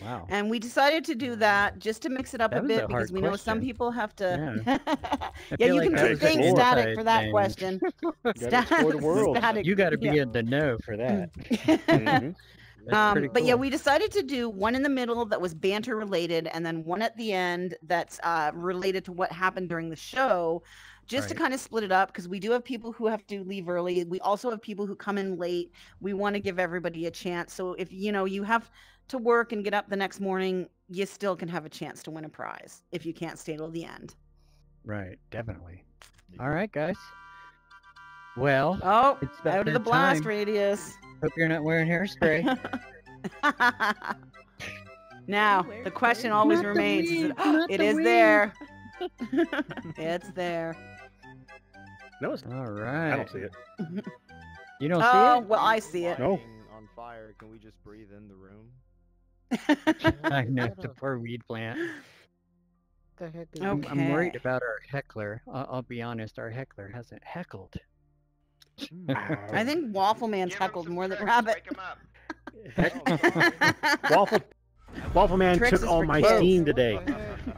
Wow. And we decided to do that just to mix it up That a was a bit because hard we know some question. people have to. Yeah. Yeah, feel you like can that do was a things glorified static for that thing. question. Gotta explore the world. Static, You got to be yeah. in the know for that. That's pretty But yeah, cool. we decided to do one in the middle that was banter related, and then one at the end that's related to what happened during the show. just to Right. kind of split it up, because we do have people who have to leave early. We also have people who come in late. We want to give everybody a chance. So if you have to work and get up the next morning, you still can have a chance to win a prize if you can't stay till the end. Right. Definitely. All right, guys. Well, Oh, it's about out of the that blast time. radius. Hope you're not wearing hairspray. Now, the question always Not the remains, is weed, it, not it the is weed. there. It's there. No, it's not. All I right. don't see it. You don't see Oh, it? well, I see it. No. Lighting on fire. Can we just breathe in the room? I know, the poor weed plant. The heck is I'm worried Okay. about our heckler. I'll be honest, our heckler hasn't heckled. I think Waffle Man's Give him heckled some more than tricks, Rabbit. Wake him up. Waffle Man Tricks took is all for my kids. steam today.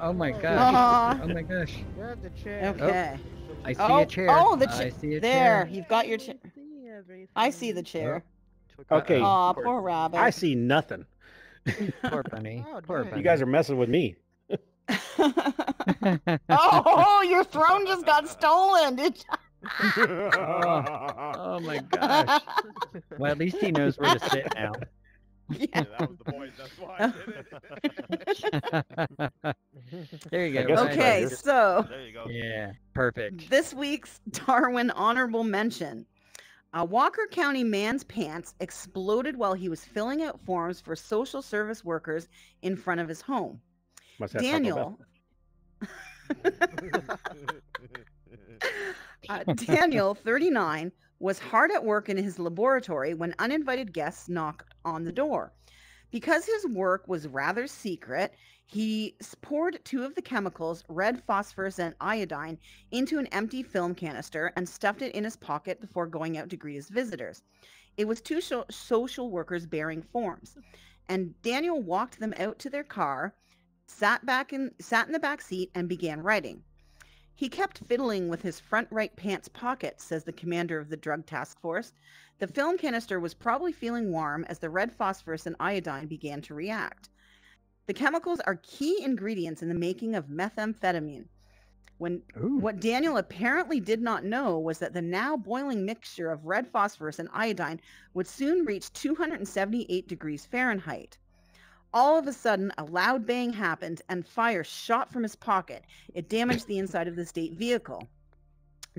Oh my gosh. Aw. Oh my gosh. Grab the chair. Okay. I see Oh, a chair. oh, the I chair. see a There, chair. you've got your chair. See everything. I see the chair. Okay. Aw, poor Rabbit. I see nothing. Poor bunny. Oh, Poor dang. bunny. You guys are messing with me. Oh, your throne just got stolen. Did Oh my gosh. Well, at least he knows where to sit now. Yeah. That was the point. That's why I did it. There you I go. guess Ryan. it's Okay, right here. so There you go. Yeah, perfect. this week's Darwin honorable mention. A Walker County man's pants exploded while he was filling out forms for social service workers in front of his home. Must have Taco Bell. Daniel, 39, was hard at work in his laboratory when uninvited guests knocked on the door. Because his work was rather secret, he poured two of the chemicals, red phosphorus and iodine, into an empty film canister and stuffed it in his pocket before going out to greet his visitors. It was two social workers bearing forms, and Daniel walked them out to their car, sat in the back seat, and began writing. He kept fiddling with his front right pants pocket, says the commander of the drug task force. The film canister was probably feeling warm as the red phosphorus and iodine began to react. The chemicals are key ingredients in the making of methamphetamine. What Daniel apparently did not know was that the now boiling mixture of red phosphorus and iodine would soon reach 278 degrees Fahrenheit. All of a sudden, a loud bang happened and fire shot from his pocket. It damaged the inside of the state vehicle.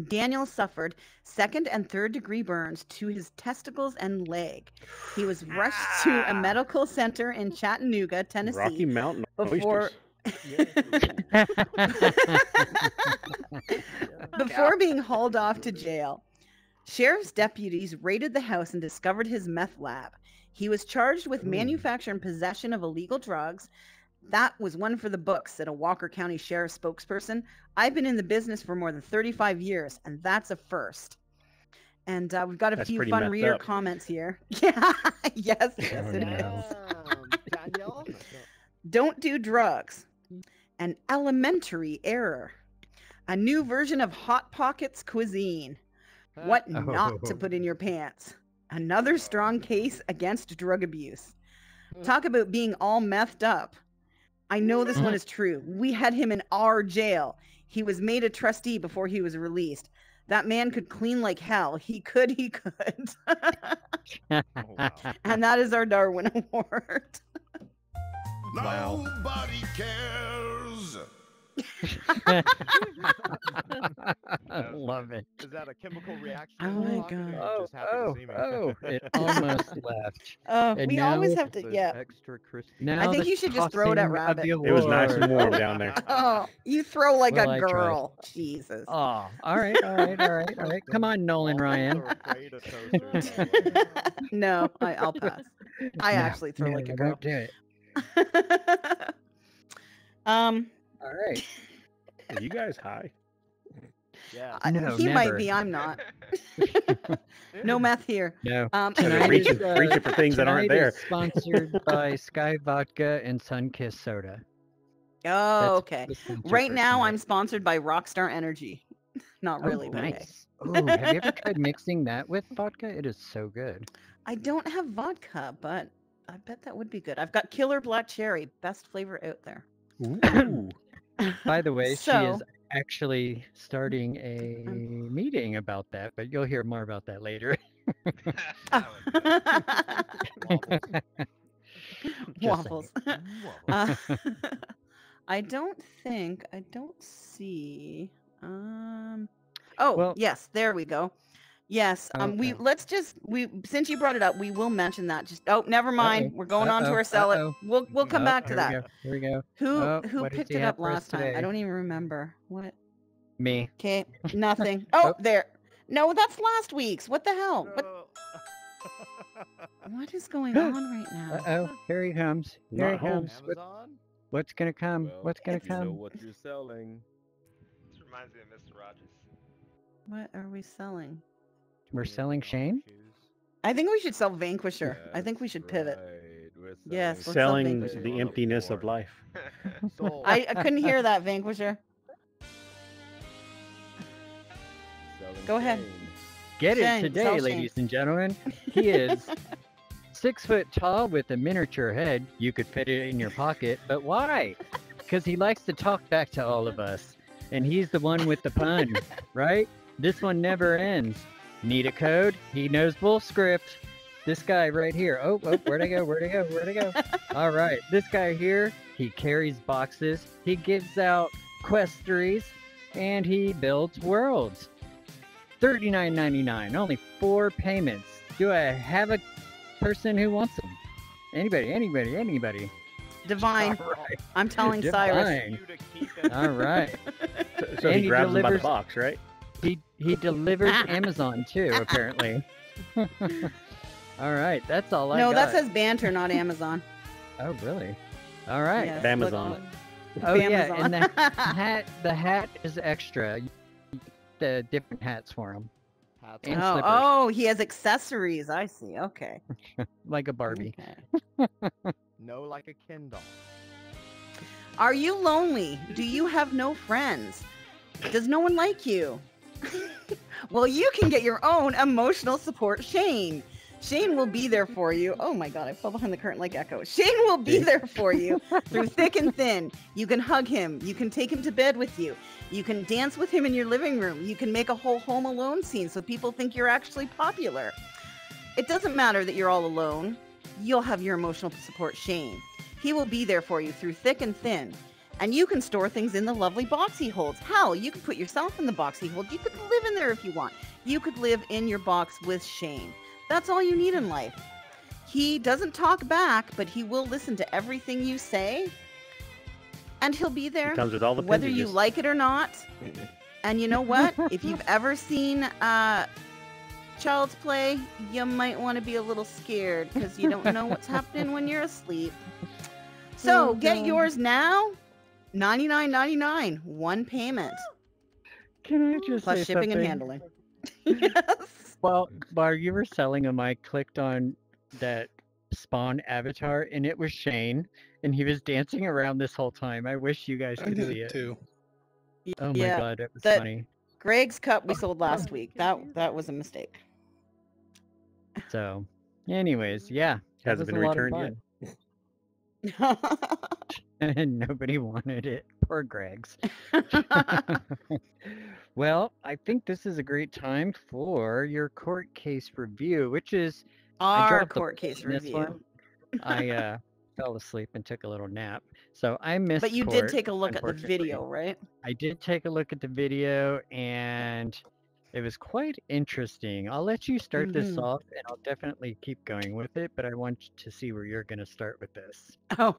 Daniel suffered second and third degree burns to his testicles and leg. He was rushed to a medical center in Chattanooga, Tennessee. Rocky Mountain before oysters. being hauled off to jail. Sheriff's deputies raided the house and discovered his meth lab. He was charged with manufacture and possession of illegal drugs. That was one for the books, said a Walker County Sheriff's spokesperson. I've been in the business for more than 35 years, and that's a first. And we've got a That's few pretty fun messed reader up. comments here. Yeah, yes, it is. Daniel? Don't do drugs. An elementary error. A new version of Hot Pockets cuisine. What not to put in your pants. Another strong case against drug abuse. Talk about being all methed up. I know this one is true. We had him in our jail. He was made a trustee before he was released. That man could clean like hell. He could. And that is our Darwin Award. Nobody cares. I love it. Is that a chemical reaction? Oh my God. It almost left. We now always have to, yeah. Extra crispy. Now I think the you should just throw it at tossing of Rabbit. the It was nice and award. warm down there. Oh, you throw like Well, I a tried. girl. Jesus. Oh, all right. Come on, Nolan Ryan. No, I'll pass. I No, actually throw no, like a I girl. won't do it. Um, All right. Are you guys high? Yeah. No, he might never. be. I'm not. No meth here. No. They're Tonight reaching, is, reaching for things that aren't tonight there. is sponsored by Sky Vodka and Sunkist Soda. Oh, That's okay. the sponsor Right for now, tonight. I'm sponsored by Rockstar Energy. Not really, Oh, but okay. nice. Oh, have you ever tried mixing that with vodka? It is so good. I don't have vodka, but I bet that would be good. I've got Killer Black Cherry, best flavor out there. Ooh. By the way, So- actually starting a meeting about that, but you'll hear more about that later. Waffles. I don't see. Oh, Well- yes, there we go. Yes. Okay. Since you brought it up, we will mention that. Never mind. Uh-oh. We're going on to our sell it. We'll come back to that. Here we go. Who what does picked he it have up for us last time? I today? don't even remember. What? Me. Okay, nothing. Oh, there. No, that's last week's. What the hell? What is going on right now? Uh-oh, here he comes. Here he comes. Amazon? What's gonna come? Well, What's gonna you know come? what you're selling. This reminds me of Mr. Rogers. What are we selling? We're selling Shane? I think we should sell Vanquisher. I think we should pivot. Yes, let's sell Selling Vanquisher. the emptiness of life. I couldn't hear that, Vanquisher. Go ahead. Get Shane, it sell today, Shane. ladies and gentlemen. He is 6 foot tall with a miniature head. You could fit it in your pocket, but why? Because he likes to talk back to all of us. And he's the one with the pun, right? This one never ends. Need a code? He knows bull script. This guy right here. Oh, where'd I go? Where'd I go? Where'd I go? All right. This guy here, he carries boxes. He gives out questeries. And he builds worlds. $39.99. Only 4 payments. Do I have a person who wants them? Anybody. Divine. All right. I'm telling Cyrus. Divine. All right. So And he grabs them by the delivers- box, right? He delivers Amazon too, apparently. All right, that's all I No, got. that says Banter, not Amazon. Oh, really? All right. Yes, Amazon. Oh yeah, Amazon. and the hat is extra. The different hats for him, and slippers, Oh, he has accessories. I see. Okay. like a Barbie. Okay. No, like a Ken doll. Are you lonely? Do you have no friends? Does no one like you? Well, you can get your own emotional support, Shane. Shane will be there for you. Oh my God, I fell behind the curtain like Echo. Shane will be there for you through thick and thin. You can hug him. You can take him to bed with you. You can dance with him in your living room. You can make a whole Home Alone scene so people think you're actually popular. It doesn't matter that you're all alone. You'll have your emotional support, Shane. He will be there for you through thick and thin. And you can store things in the lovely box he holds. Hell, you can put yourself in the box he holds. You could live in there if you want. You could live in your box with Shane. That's all you need in life. He doesn't talk back, but he will listen to everything you say. And he'll be there, Comes with all the whether you appendages. like it or not. And you know what? If you've ever seen Child's Play, you might want to be a little scared because you don't know what's happening when you're asleep. So get yours now. $99.99, 1 payment, Can I just plus say shipping and something? handling. Yes. Well, while you were selling them, I clicked on that Spawn avatar, and it was Shane, and he was dancing around this whole time. I wish you guys I could did see it it. too. Oh my Yeah, God, it was that- funny. Greg's cup we sold last week. That was a mistake. So, anyways, yeah, that Hasn't was been a lot of returned yet. fun. And nobody wanted it. Poor Greg's. Well, I think this is a great time for your court case review, which is I Our dropped the court case ball on this review. one. I fell asleep and took a little nap, so I missed. But you did court, take a look at the unfortunately. video, right? I did take a look at the video, and it was quite interesting. I'll let you start this Mhm. off, and I'll definitely keep going with it. But I want to see where you're going to start with this. Oh,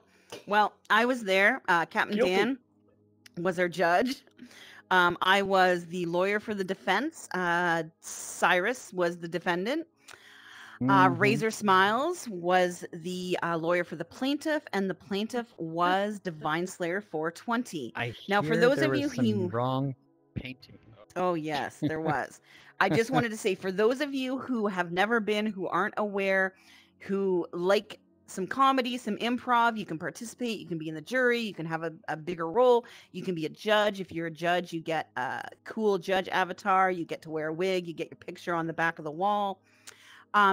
well, I was there. Captain Guilty. Dan was our judge. I was the lawyer for the defense. Cyrus was the defendant. Mhm. Razor Smiles was the lawyer for the plaintiff, and the plaintiff was Divine Slayer 420. I Now, for hear those there of you was some who- wrong painting. Oh, yes, there was. I just wanted to say, for those of you who have never been, who aren't aware, who like some comedy, some improv, you can participate. You can be in the jury. You can have a bigger role. You can be a judge. If you're a judge, you get a cool judge avatar. You get to wear a wig. You get your picture on the back of the wall.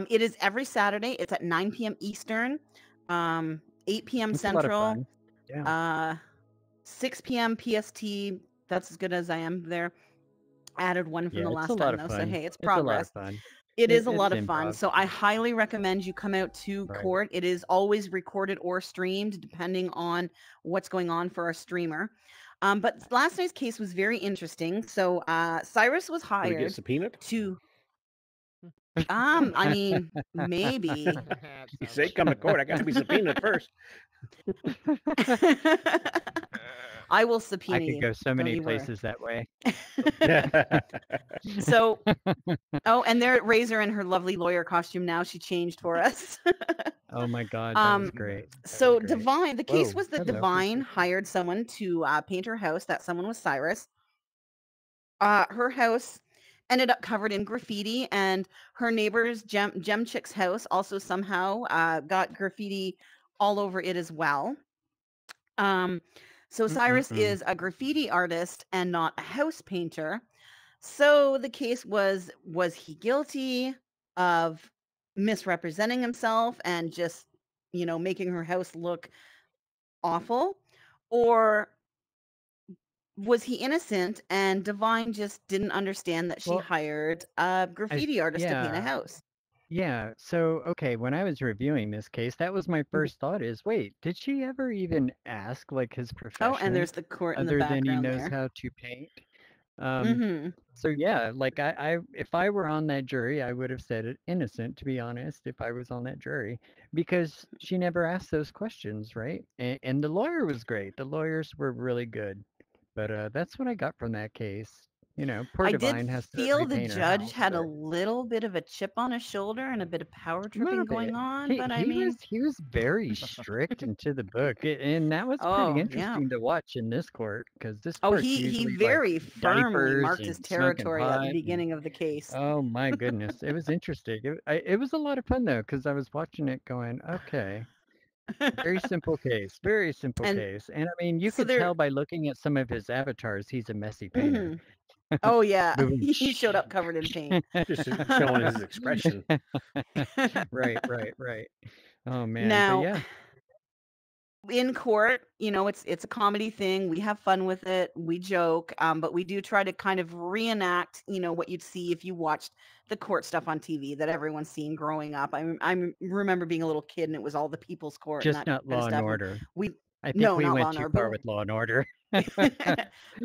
It is every Saturday. It's at 9 p.m. Eastern, 8 p.m. It's a lot of Central, fun. Yeah. 6 p.m. PST, that's as good as I am there. Added one from Yeah, the it's a last lot time of though, so fun. hey, it's It's a lot of progress. fun. It is a It's lot of fun. improv. So I highly recommend you come out to Right. court. It is always recorded or streamed depending on what's going on for our streamer. But last night's case was very interesting. So Cyrus was Did we get hired subpoenaed? to I mean, maybe. You say come to court, I got to be subpoenaed first. I will I subpoena could you. go so Don't many you worry. places that way. So, oh, and there Razor in her lovely lawyer costume now. She changed for us. Oh my God, that was great. That So was great. Divine, the case Whoa, was that hello. Divine hired someone to paint her house. That someone was Cyrus. Her house ended up covered in graffiti, and her neighbor's Gem Chick's house also somehow got graffiti all over it as well. So Cyrus is a graffiti artist and not a house painter. So the case was he guilty of misrepresenting himself and just, making her house look awful? Or was he innocent and Divine just didn't understand that she Well, hired a graffiti artist to paint a yeah. house? Yeah. So, okay, when I was reviewing this case, that was my first thought is, wait, did she ever even ask like his Oh, profession and there's the court in the other than he background knows there. how to paint? Mm-hmm. So yeah, like if I were on that jury, I would have said it innocent, to be honest, if I was on that jury, because she never asked those questions, right? And the lawyer was great. The lawyers were really good. But that's what I got from that case. Poor I did Divine has to feel the repaint her judge house, had a but little bit of a chip on his shoulder and a bit of power a little tripping going bit. on, He but I he mean, was very strict and to the book, and that was pretty oh, yeah. interesting to watch in this court because this Oh, court's he usually like very firmly diapers marked his and smoking territory at pot the and beginning of the case. oh my goodness, it was interesting. It was a lot of fun though because I was watching it going, okay, very simple case, very simple And case, and I mean you so could there, tell by looking at some of his avatars, he's a messy painter. mhm. Oh yeah, Boom. he showed up covered in paint. Just showing his expression. Right. Oh man, but Now, yeah. in court, it's a comedy thing. We have fun with it. We joke, but we do try to kind of reenact, what you'd see if you watched the court stuff on TV that everyone's seen growing up. I remember being a little kid and it was all the People's Court and Just that not kind of Law and stuff. And Order. we I think no, we not Law went and too Order, far with Law and Order.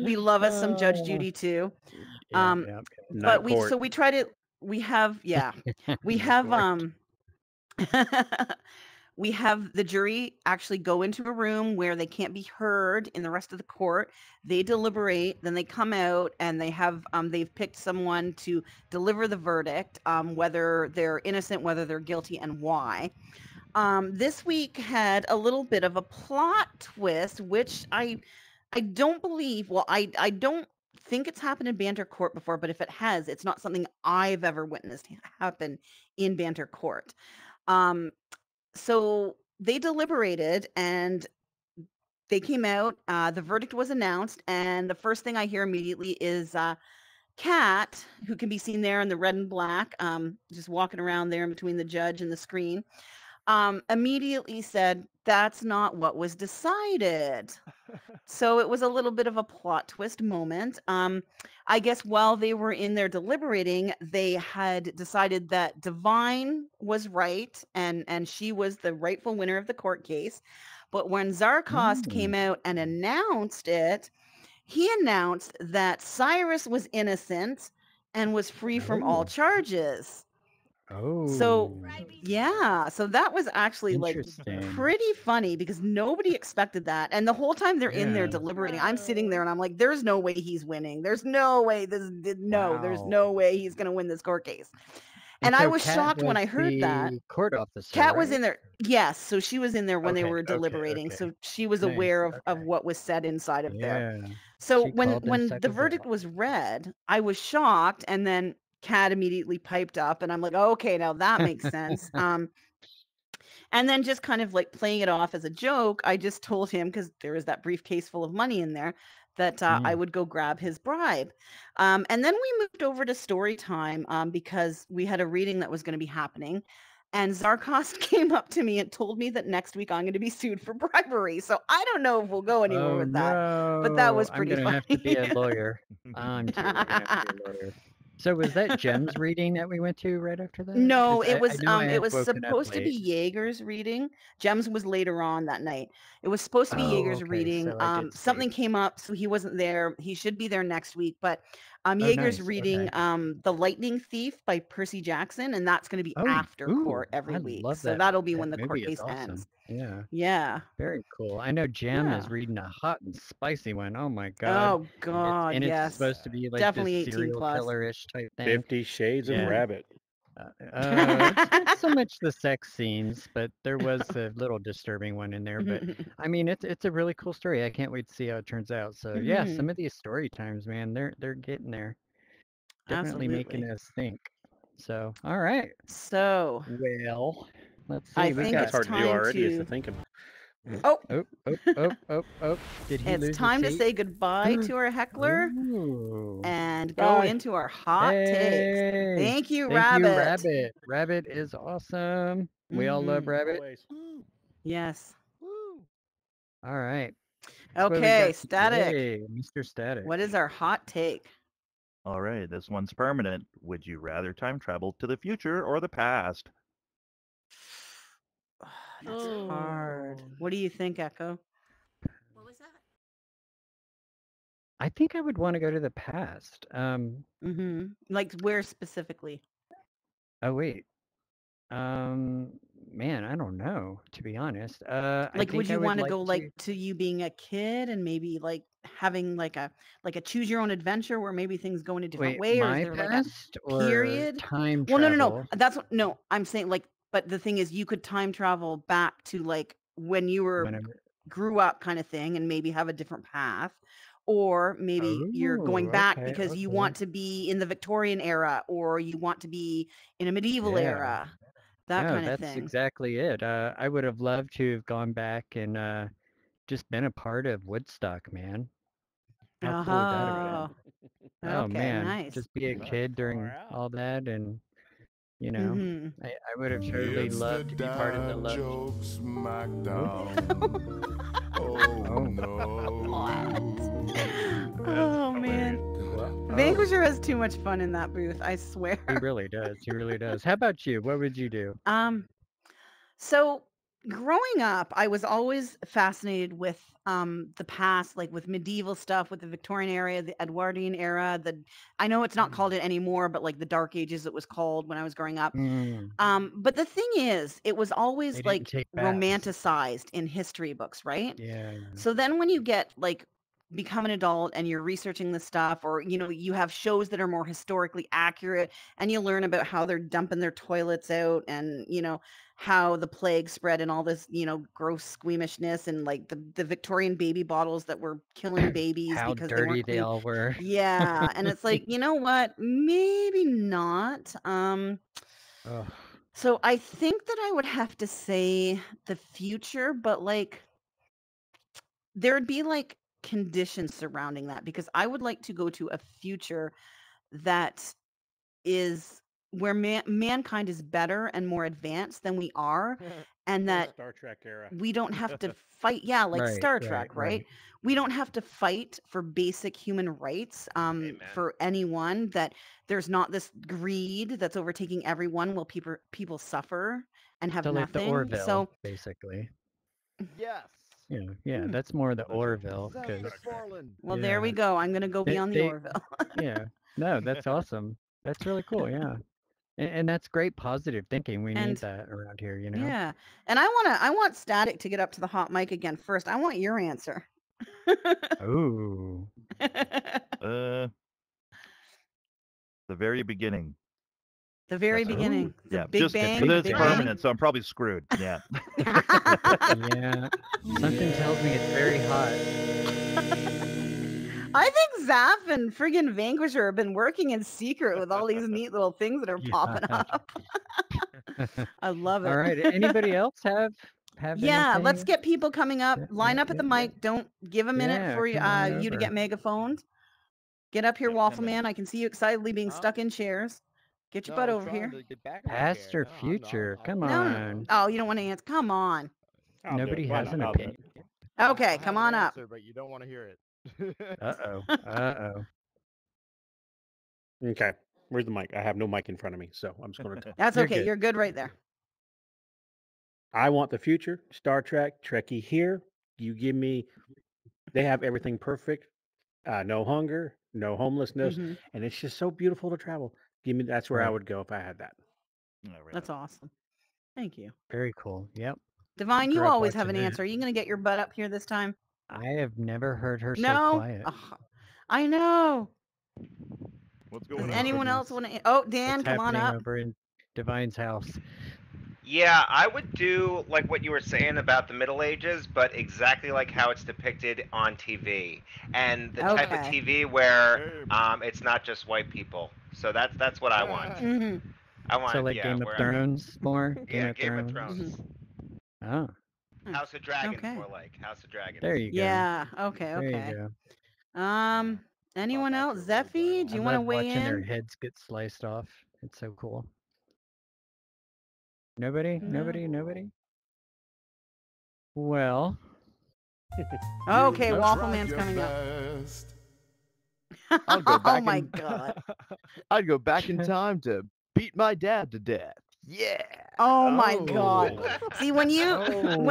we love us some Judge Judy too. Yeah. But Not we court. try to we have we have we have the jury actually go into a room where they can't be heard in the rest of the court. They deliberate, then they come out and they have they've picked someone to deliver the verdict, whether they're innocent, whether they're guilty, and why. This week had a little bit of a plot twist, which I don't believe. Well, I don't think it's happened in Banter Court before, but if it has, it's not something I've ever witnessed happen in Banter Court. So they deliberated and they came out. The verdict was announced, and the first thing I hear immediately is Kat, who can be seen there in the red and black, just walking around there in between the judge and the screen, immediately said, "That's not what was decided." So it was a little bit of a plot twist moment. I guess while they were in there deliberating, they had decided that Divine was right and she was the rightful winner of the court case. But when Zarkost came out and announced it, he announced that Cyrus was innocent and was free from all charges. So Oh, yeah, so that was actually like interesting. pretty funny because nobody expected that. And the whole time they're in there Yeah. deliberating, I'm sitting there and I'm like, there's no way he's winning. There's no way there's Wow. no way he's gonna win this court case. And I so was Kat shocked when I heard that. the court officer, Kat was right? in there. Yes, so she was in there when they Okay, were deliberating. okay. So she was Nice. aware of Okay. what was said inside of there. Yeah. So She called when inside the the verdict room. was read, I was shocked, and then Kat immediately piped up, and I'm like, okay, now that makes sense. And then just kind of like playing it off as a joke, I just told him, because there was that briefcase full of money in there, that I would go grab his bribe. And then we moved over to story time because we had a reading that was going to be happening. And Zarkos came up to me and told me that next week I'm going to be sued for bribery. So I don't know if we'll go anywhere Oh with that. But that was no, I'm pretty gonna funny. have to be a lawyer. I'm totally gonna have to be a lawyer. So was that Jem's reading that we went to right after that? No, 'Cause it I was know I it had was woken up supposed to be late. Jaeger's reading. Gems was later on that night. It was supposed to be Oh, Jaeger's okay, reading. so I did Something sleep. came up, so he wasn't there. He should be there next week. But Oh, Jaeger's nice. reading Okay. The Lightning Thief by Percy Jackson, and that's going to be Oh, after court ooh, every I week. love So that. that'll be That when the court movie is case ends. awesome. Yeah, Yeah. very cool. I know Jem Yeah. is reading a hot and spicy one. Oh my God. Oh God, And it's yes. supposed to be like Definitely this 18 serial plus. killer-ish type thing. 50 Shades of Yeah. Rabbit. It's not so much the sex scenes, but there was a little disturbing one in there. But I mean, it's a really cool story. I can't wait to see how it turns out. So yeah, some of these story times, man, they're getting there. Definitely making Absolutely. us think. So all right. So Well, let's see. I We think got That's hard to do time already is to the thinking. Oh, oh. Did he it's lose time his to seat? say goodbye to our heckler Ooh. and go Bye. into our hot takes. Hey, Thank you, thank you, Rabbit. Rabbit. Rabbit is awesome. We all love Rabbit. Always. Yes. All right. So what we Okay, got Static. today, Mr. Static. What is our hot take? All right, this one's permanent. Would you rather time travel to the future or the past? That's hard. What do you think, Echo? What was that? I think I would want to go to the past. Like where specifically? Oh wait. Man, I don't know, to be honest. I Like, would think I you would want to like go to. like to you being a kid and maybe like having like a choose your own adventure where maybe things go in a different Wait, way, or is my there like a past or period? time Well, no. travel? That's what, no. I'm saying like, but the thing is, you could time travel back to like when you were Whenever. grew up, kind of thing, and maybe have a different path, or maybe you're going Oh, back okay, because you okay. want to be in the Victorian era, or you want to be in a medieval Yeah. era, that No, kind of that's thing. exactly it. I would have loved to have gone back and just been a part of Woodstock, man. How cool would that have been? Oh Okay, man, nice. just be a kid during all that, and you know, I would have totally It's the loved to be part of the dad love. joke smackdown. Oh no. Oh man. Vanquisher has too much fun in that booth, I swear. He really does. He really does. How about you? What would you do? So growing up, I was always fascinated with the past, like with medieval stuff, with the Victorian era, the Edwardian era, I know it's not called it anymore, but like the Dark Ages it was called when I was growing up. But the thing is, it was They always didn't like take baths. romanticized in history books, right? Yeah. So then when you get like become an adult and you're researching this stuff, or you have shows that are more historically accurate, and you learn about how they're dumping their toilets out, and how the plague spread, and all this gross squeamishness, and like the Victorian baby bottles that were killing babies How because they dirty weren't they clean. all were. Yeah, and it's like, you know what, maybe not. Ugh. So I think that I would have to say the future, but like there would be like conditions surrounding that, because I would like to go to a future that is where mankind is better and more advanced than we are, and that Star Trek era. we don't have to fight. Yeah, like Right, Star right, Trek, right. right? We don't have to fight for basic human rights for anyone, that there's not this greed that's overtaking everyone while people suffer and have So like the nothing. Orville, So basically. Yes. Yeah, that's more the Orville, Seth because MacFarlane. well, there we go. I'm gonna go be on the they Orville. yeah. No, that's awesome. That's really cool. Yeah. And that's great positive thinking. We need And that around here, yeah, and I want Static to get up to the hot mic again first. I want your answer. Ooh. The very beginning. The very That's beginning, the Yeah, Big just Bang. but The it's Big Bang. permanent, so I'm probably screwed. Yeah. Yeah. Something tells me it's very hot. I think Zap and friggin' Vanquisher have been working in secret with all these neat little things that are popping up. I love it. All right. Anybody else have Yeah, let's anything? get people coming up. Line up at the yeah. mic. Don't give a minute Yeah, for come on you to get over. megaphoned. Get up here, Waffle Man. I can see you excitedly being stuck in chairs. Get your No, I butt was over trying here. to get back in my Past chair. or No, future? Come No, on. oh, you don't want to answer. Come on. I'll do Nobody it. Why has not? an I'll do it. opinion. Okay, I come have on an up. answer, but you don't want to hear it. Uh-oh. Uh-oh. Okay. Where's the mic? I have no mic in front of me, so I'm just going to. That's You're okay. good. You're good right there. I want the future. Star Trek, Trekkie here. You give me. They have everything perfect. No hunger, no homelessness, Mhm. and it's just so beautiful to travel. Give me. That's where I Right. would go if I had that. That's awesome. Thank you. Very cool. Yep. Divine, you Grew up always have watching an that. answer. Are you going to get your butt up here this time? I have never heard her so No? quiet. Ugh, I know. What's Does going on? anyone else Goodness. want to? Oh, Dan, What's come on happening up. over in Divine's house? Yeah, I would do like what you were saying about the Middle Ages, but exactly like how it's depicted on TV, and the type of Okay. TV where it's not just white people. So that's what I want. Mhm. I want So like yeah, Game of where Thrones more? yeah, Game of Thrones? Thrones. Oh, House of Dragons, Okay. more like House of Dragons. there you go. Yeah. Okay. There you Okay. go. Anyone else? Zeffy, do I you want to love weigh watching their in? heads get sliced off. It's so cool. Nobody? No. Nobody? Well. Okay, You Waffle tried Man's your coming best. I'll go up. back Oh my in, god. I'd go back in time to beat my dad to death. Yeah. Oh my god. See, when you Oh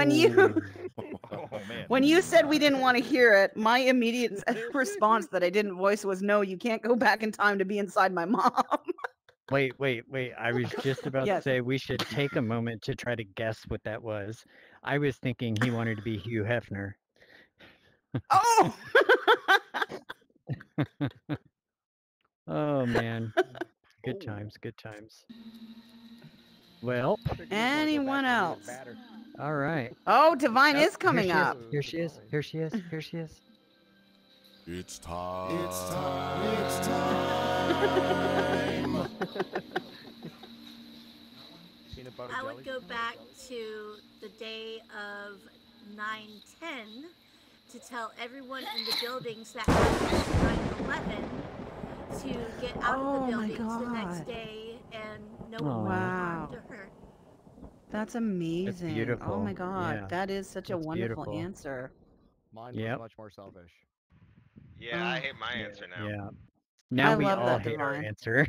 man. when you said we didn't want to hear it, my immediate response that I didn't voice was, no, you can't go back in time to be inside my mom. Wait. I was just about to Yes. say we should take a moment to try to guess what that was. I was thinking he wanted to be Hugh Hefner. Oh. Oh man. Good times. Well, Anyone else? all right. Oh, Divine is Here coming she up. is. Here she is. It's time. It's time. It's time. I would go back to the day of 9/10 to tell everyone in the buildings that happened 9/11 to get out of the buildings the next day, and no one would be harmed or hurt. That's amazing. Oh beautiful. my god, Yeah, that is such a that's wonderful beautiful. answer. Mine Yep. was much more selfish. Yeah, I hate my answer now. Yeah. Now I we love all that, hate our Divine. answer.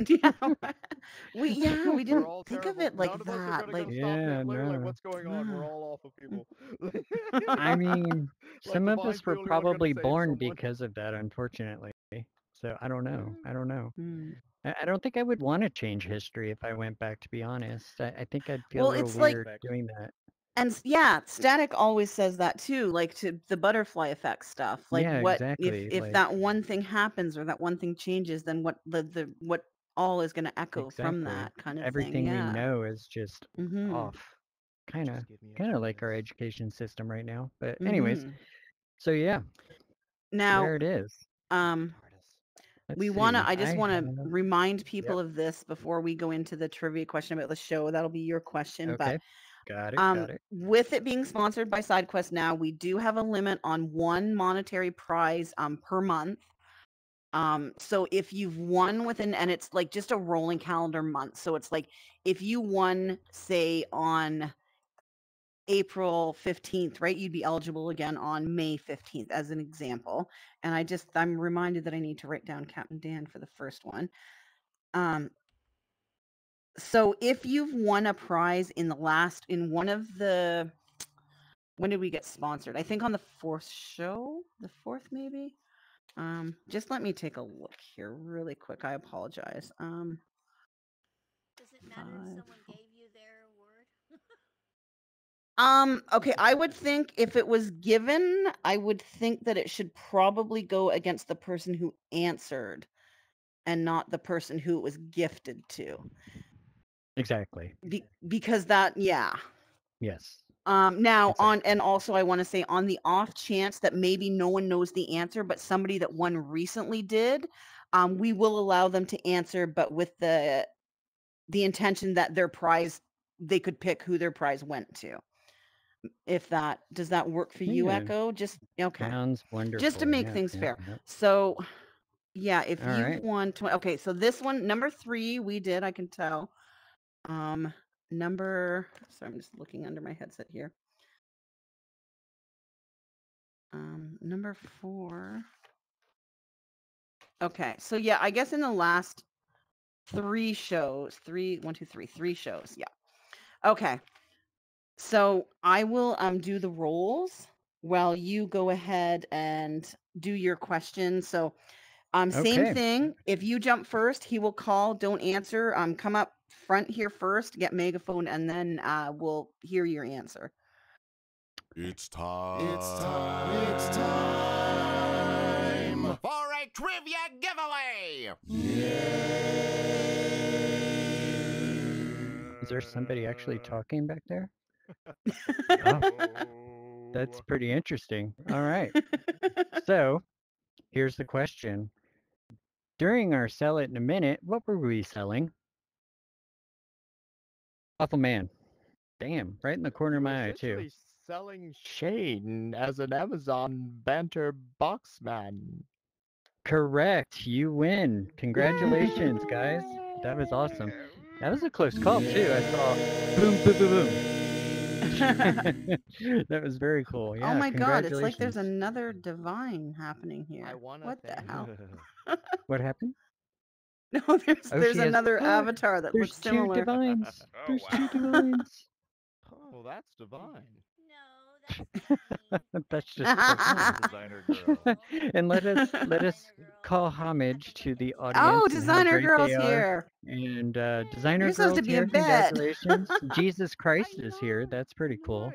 we We're didn't all think terrible. of it like None of us are that. gonna Like, go stop Yeah, Hitler. Like, no. what's going on? We're all awful people. I mean, Like, some of Divine's us the were only one gonna probably save born someone. because of that, unfortunately. So I don't know. Hmm. I don't think I would want to change history if I went back, to be honest. I think I'd feel Well, a little it's like, weird doing that. and yeah, Static always says that too, like to the butterfly effect stuff. Like, Yeah, what exactly. if Like, that one thing happens or that one thing changes, then what the what all is going to echo from exactly. that kind of thing. Everything we Yeah. know is just Mhm. off. Kind of like our education system right now. But Mhm. anyways, so yeah, Now, there it is. Let's we want to see. I just I want have. to remind people of this before we go into the trivia question about the show. That'll be your question, Okay. but Got it. with it being sponsored by SideQuest now, we do have a limit on one monetary prize per month. So if you've won within, and it's like just a rolling calendar month. So it's like if you won, say, on April 15th, right? You'd be eligible again on May 15th, as an example. And I'm reminded that I need to write down Captain Dan for the first one. So if you've won a prize in one of the, when did we get sponsored? I think on the fourth show, the fourth maybe. Just let me take a look here really quick. I apologize. Does it matter if someone gave you their award? Okay, I would think if it was given, I would think that it should probably go against the person who answered and not the person who it was gifted to. Exactly. Because that, yeah. Yes. Now and also I want to say, on the off chance that maybe no one knows the answer, but somebody that won recently did, we will allow them to answer, but with the intention that their prize, they could pick who their prize went to. Does that work for you, Yeah. Echo? Just okay. Sounds wonderful. Just to make Yep, things yep, fair. yep. So Yeah, if All you right. won 20. Okay, so this one, number 3, we did, I can tell. Sorry, I'm just looking under my headset here. Number 4. Okay, so yeah, I guess in the last 3 shows, 3 shows, yeah. Okay, so I will do the rolls while you go ahead and do your questions. So same Okay. thing. If you jump first, he will call. Don't answer. Come up front here first, get megaphone, and then we'll hear your answer. It's time for a trivia giveaway. Is there somebody actually talking back there? Oh, that's pretty interesting. All right. So here's the question. During our sell it in a minute, what were we selling? Awful Man. Damn, right in the corner of my eye, too. Essentially selling Shane as an Amazon Banter Boxman. Correct. You win. Congratulations, guys. That was awesome. That was a close call, too. I saw boom, boom, boom, boom. That was very cool. Yeah, Oh my god, it's like there's congratulations. another divine happening here. What the hell? What happened? No, Oh, there's she has. another avatar that There's looks 2 similar. divines. Oh, There's wow. 2 divines. Oh, that's divine. That's just divine. Designer girl. And let us call homage to the Oh, audience and how designer great girl's they are. here. And designer You're supposed girl's to be a here. bet. Congratulations. Jesus Christ is here. That's pretty cool.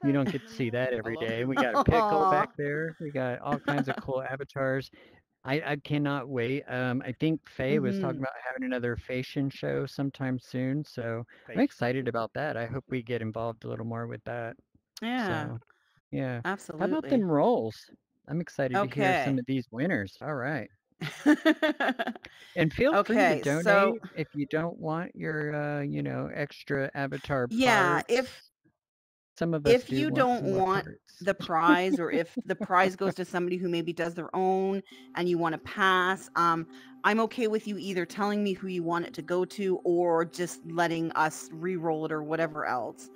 You don't get to see that every day. We got Pickle back there. We got all kinds of cool avatars. I cannot wait. I think Faye was talking about having another fashion show sometime soon, so I'm excited about that. I hope we get involved a little more with that. Yeah, So, yeah. How about absolutely. them rolls? I'm excited to hear some Okay. of these winners. All right. And feel free to Okay, donate so if you don't want your, extra avatar yeah, parts. Some of us if do you want don't some more want parts. the prize, or if the prize goes to somebody who maybe does their own and you want to pass, I'm okay with you either telling me who you want it to go to or just letting us re-roll it or whatever else.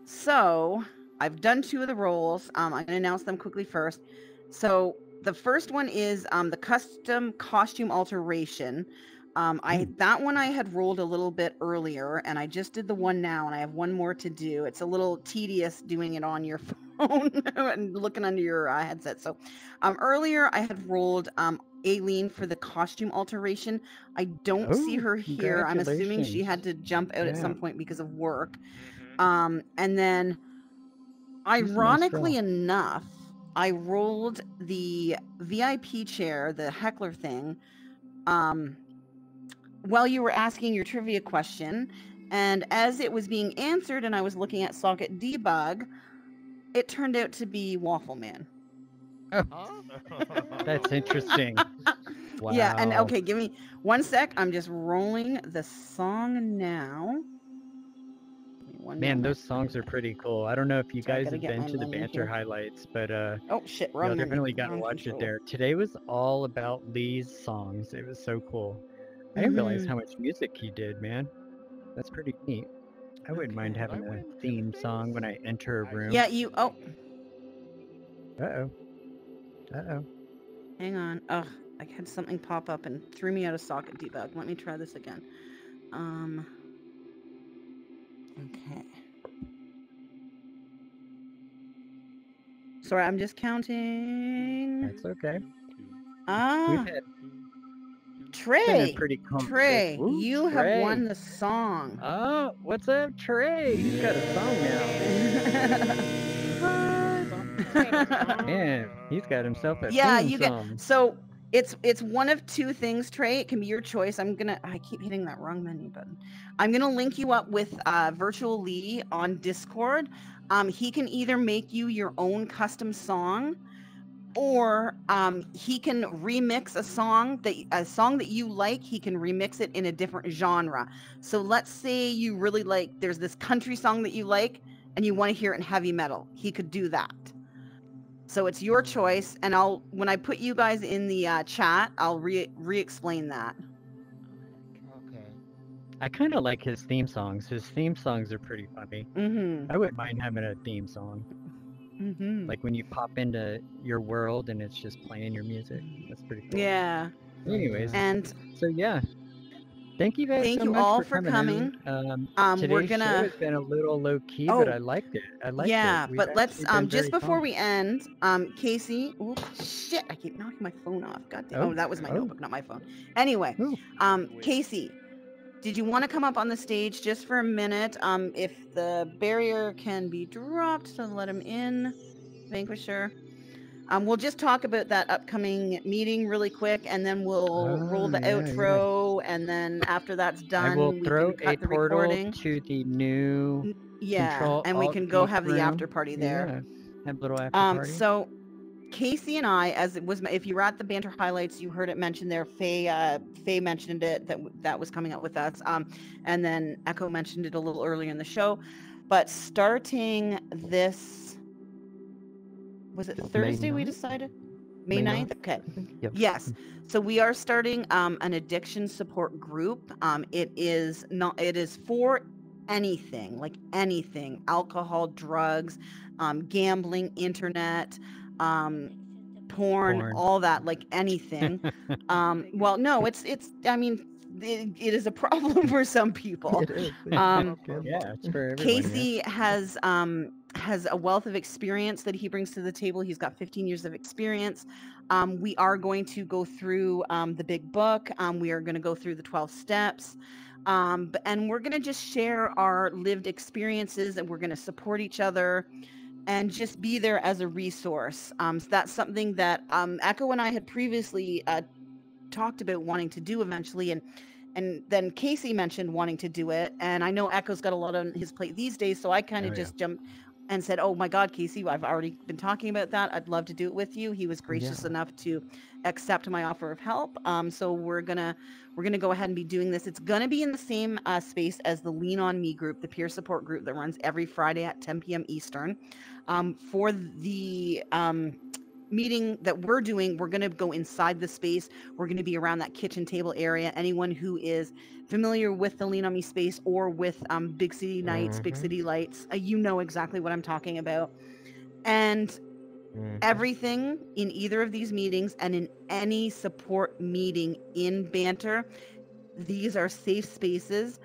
So I've done 2 of the rolls. I'm going to announce them quickly first. So the first one is the custom costume alteration. That one I had rolled a little bit earlier, and I just did the one now, and I have one more to do. It's a little tedious doing it on your phone and looking under your headset. So earlier I had rolled Aileen for the costume alteration. I don't see her here. I'm assuming she had to jump out at some point because of work. And then ironically enough, I rolled the VIP chair, the heckler thing, while you were asking your trivia question, and as it was being answered and I was looking at socket debug, it turned out to be Waffle Man. Oh, that's interesting. Wow. Yeah, and okay, give me 1 sec. I'm just rolling the song now. Man, those songs are pretty cool. I don't know if you Sorry, I guys gotta have get been my to the menu Banter here. highlights, but Oh shit, you'll wrong menu, definitely gotta wrong watch it control. there. Today was all about Lee's songs. It was so cool. I didn't realize how much music he did, man. That's pretty neat. I wouldn't mind having a theme song when I enter a room. Yeah, you. Oh, Uh-oh. Uh-oh. hang on. Ugh, I had something pop up and threw me out of socket debug. Let me try this again. Okay. Sorry, I'm just counting. That's okay. Ah, Been a Trey. pretty Trey, Ooh, you Trey. have won the song. Oh, what's up, Trey? He's got a song now. Man, he's got himself a Yeah, theme you song. get. So it's one of 2 things, Trey. It can be your choice. I keep hitting that wrong menu button. I'm gonna link you up with Virtual Lee on Discord. He can either make you your own custom song, or he can remix a song that you like. He can remix it in a different genre. So let's say you really like, there's this country song that you like and you want to hear it in heavy metal. He could do that. So it's your choice, and when I put you guys in the chat, I'll re-explain that. Okay. I kind of like his theme songs. His theme songs are pretty funny. I wouldn't mind having a theme song. Like when you pop into your world and it's just playing your music. That's pretty cool. Yeah. Anyways, and so yeah. Thank you guys thank so you much all for coming. Today's show has been a little low key, but I liked it. I liked yeah, it. We've but let's actually been just very before calm. we end, Casey. Oops, shit! I keep knocking my phone off. God damn. Oh, that was my notebook, not my phone. Anyway, Casey, did you want to come up on the stage just for a minute? If the barrier can be dropped to let him in, Vanquisher. We'll just talk about that upcoming meeting really quick, and then we'll roll the outro, and then after that's done, I will we throw can cut the portal recording. to the new control and we alt can go geek have the room. after party there. Yeah, have a little after party. So Casey and I, as it was, if you were at the Banter highlights, you heard it mentioned there. Faye mentioned it that was coming up with us. And then Echo mentioned it a little earlier in the show. But starting this, was it Thursday? We decided May 9th. Okay. Yep. Yes. So we are starting an addiction support group. It is for anything, like anything, alcohol, drugs, gambling, internet, porn, all that, like anything. Well, no, it's I mean, it is a problem for some people. It is. Yeah, it's for everyone. Casey has a wealth of experience that he brings to the table. He's got 15 years of experience. We are going to go through the big book. We are going to go through the 12 steps. And we're going to just share our lived experiences, and we're going to support each other and just be there as a resource. So that's something that Echo and I had previously talked about wanting to do eventually, and then Casey mentioned wanting to do it, and I know Echo's got a lot on his plate these days, so I kind of just jumped and said, oh my God, Casey, I've already been talking about that. I'd love to do it with you. He was gracious enough to accept my offer of help. So we're gonna go ahead and be doing this. It's gonna be in the same space as the Lean On Me group, the peer support group that runs every Friday at 10 p.m. Eastern. For the meeting that we're doing, we're going to go inside the space. We're going to be around that kitchen table area. Anyone who is familiar with the Lean On Me space or with Big City Nights, Big City Lights, you know exactly what I'm talking about. And everything in either of these meetings and in any support meeting in Banter, these are safe spaces.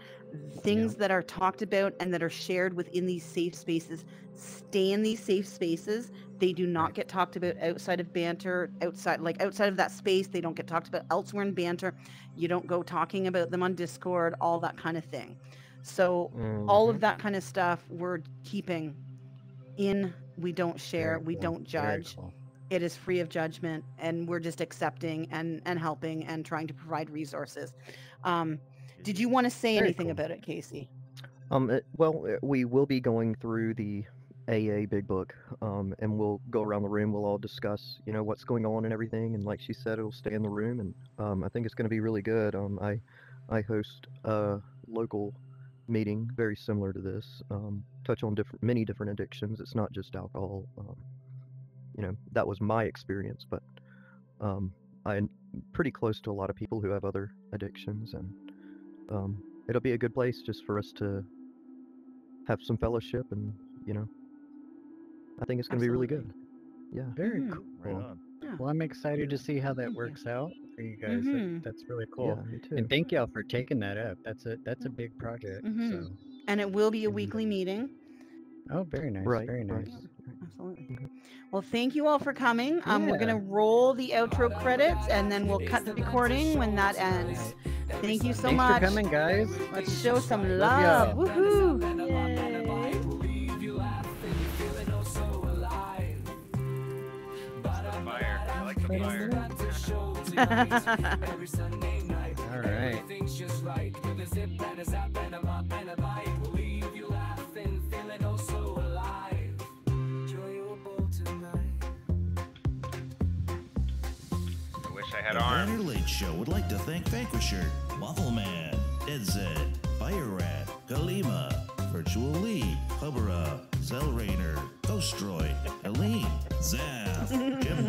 Things that are talked about and that are shared within these safe spaces stay in these safe spaces. They do not get talked about outside of Banter, outside of that space. They don't get talked about elsewhere in Banter. You don't go talking about them on Discord, all that kind of thing. So all of that kind of stuff we're keeping in. We don't share. We don't judge. It is free of judgment, and we're just accepting and helping and trying to provide resources. Did you want to say anything about it, Casey? We will be going through the AA Big Book, and we'll go around the room. We'll all discuss, what's going on and everything. And like she said, it'll stay in the room, and I think it's going to be really good. I host a local meeting very similar to this. Touch on many different addictions. It's not just alcohol. That was my experience, but I'm pretty close to a lot of people who have other addictions, and it'll be a good place just for us to have some fellowship, and I think it's going to be really good. Yeah. Very cool. Right on. Well, I'm excited to see how that works out for you guys. That's really cool. Yeah, me too. And thank y'all for taking that up. That's a big project. So. And it will be a weekly meeting. Oh, very nice. Right, Very nice. Absolutely. Well, thank you all for coming. We're going to roll the outro credits, and then we'll cut the recording when that ends. Thank you so much. Thanks for coming, guys. Let's show some love. Woohoo! Yay. Fire. I like the fire. All right. I wish I had The arms. Banter Late Show would like to thank Vanquisher, Waffleman, Edzed, Fire Rat, Galima, Virtual Lee, Hubbera, Zellrainer, Ghost Droid, Helene, Zam,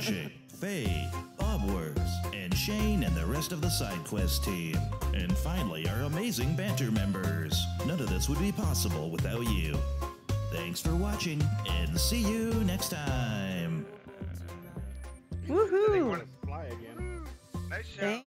Frenchie, Faye, Bobworks, and Shane and the rest of the side quest team. And finally, our amazing banter members. None of this would be possible without you. Thanks for watching, and see you next time. Woohoo! Fly again. Nice show.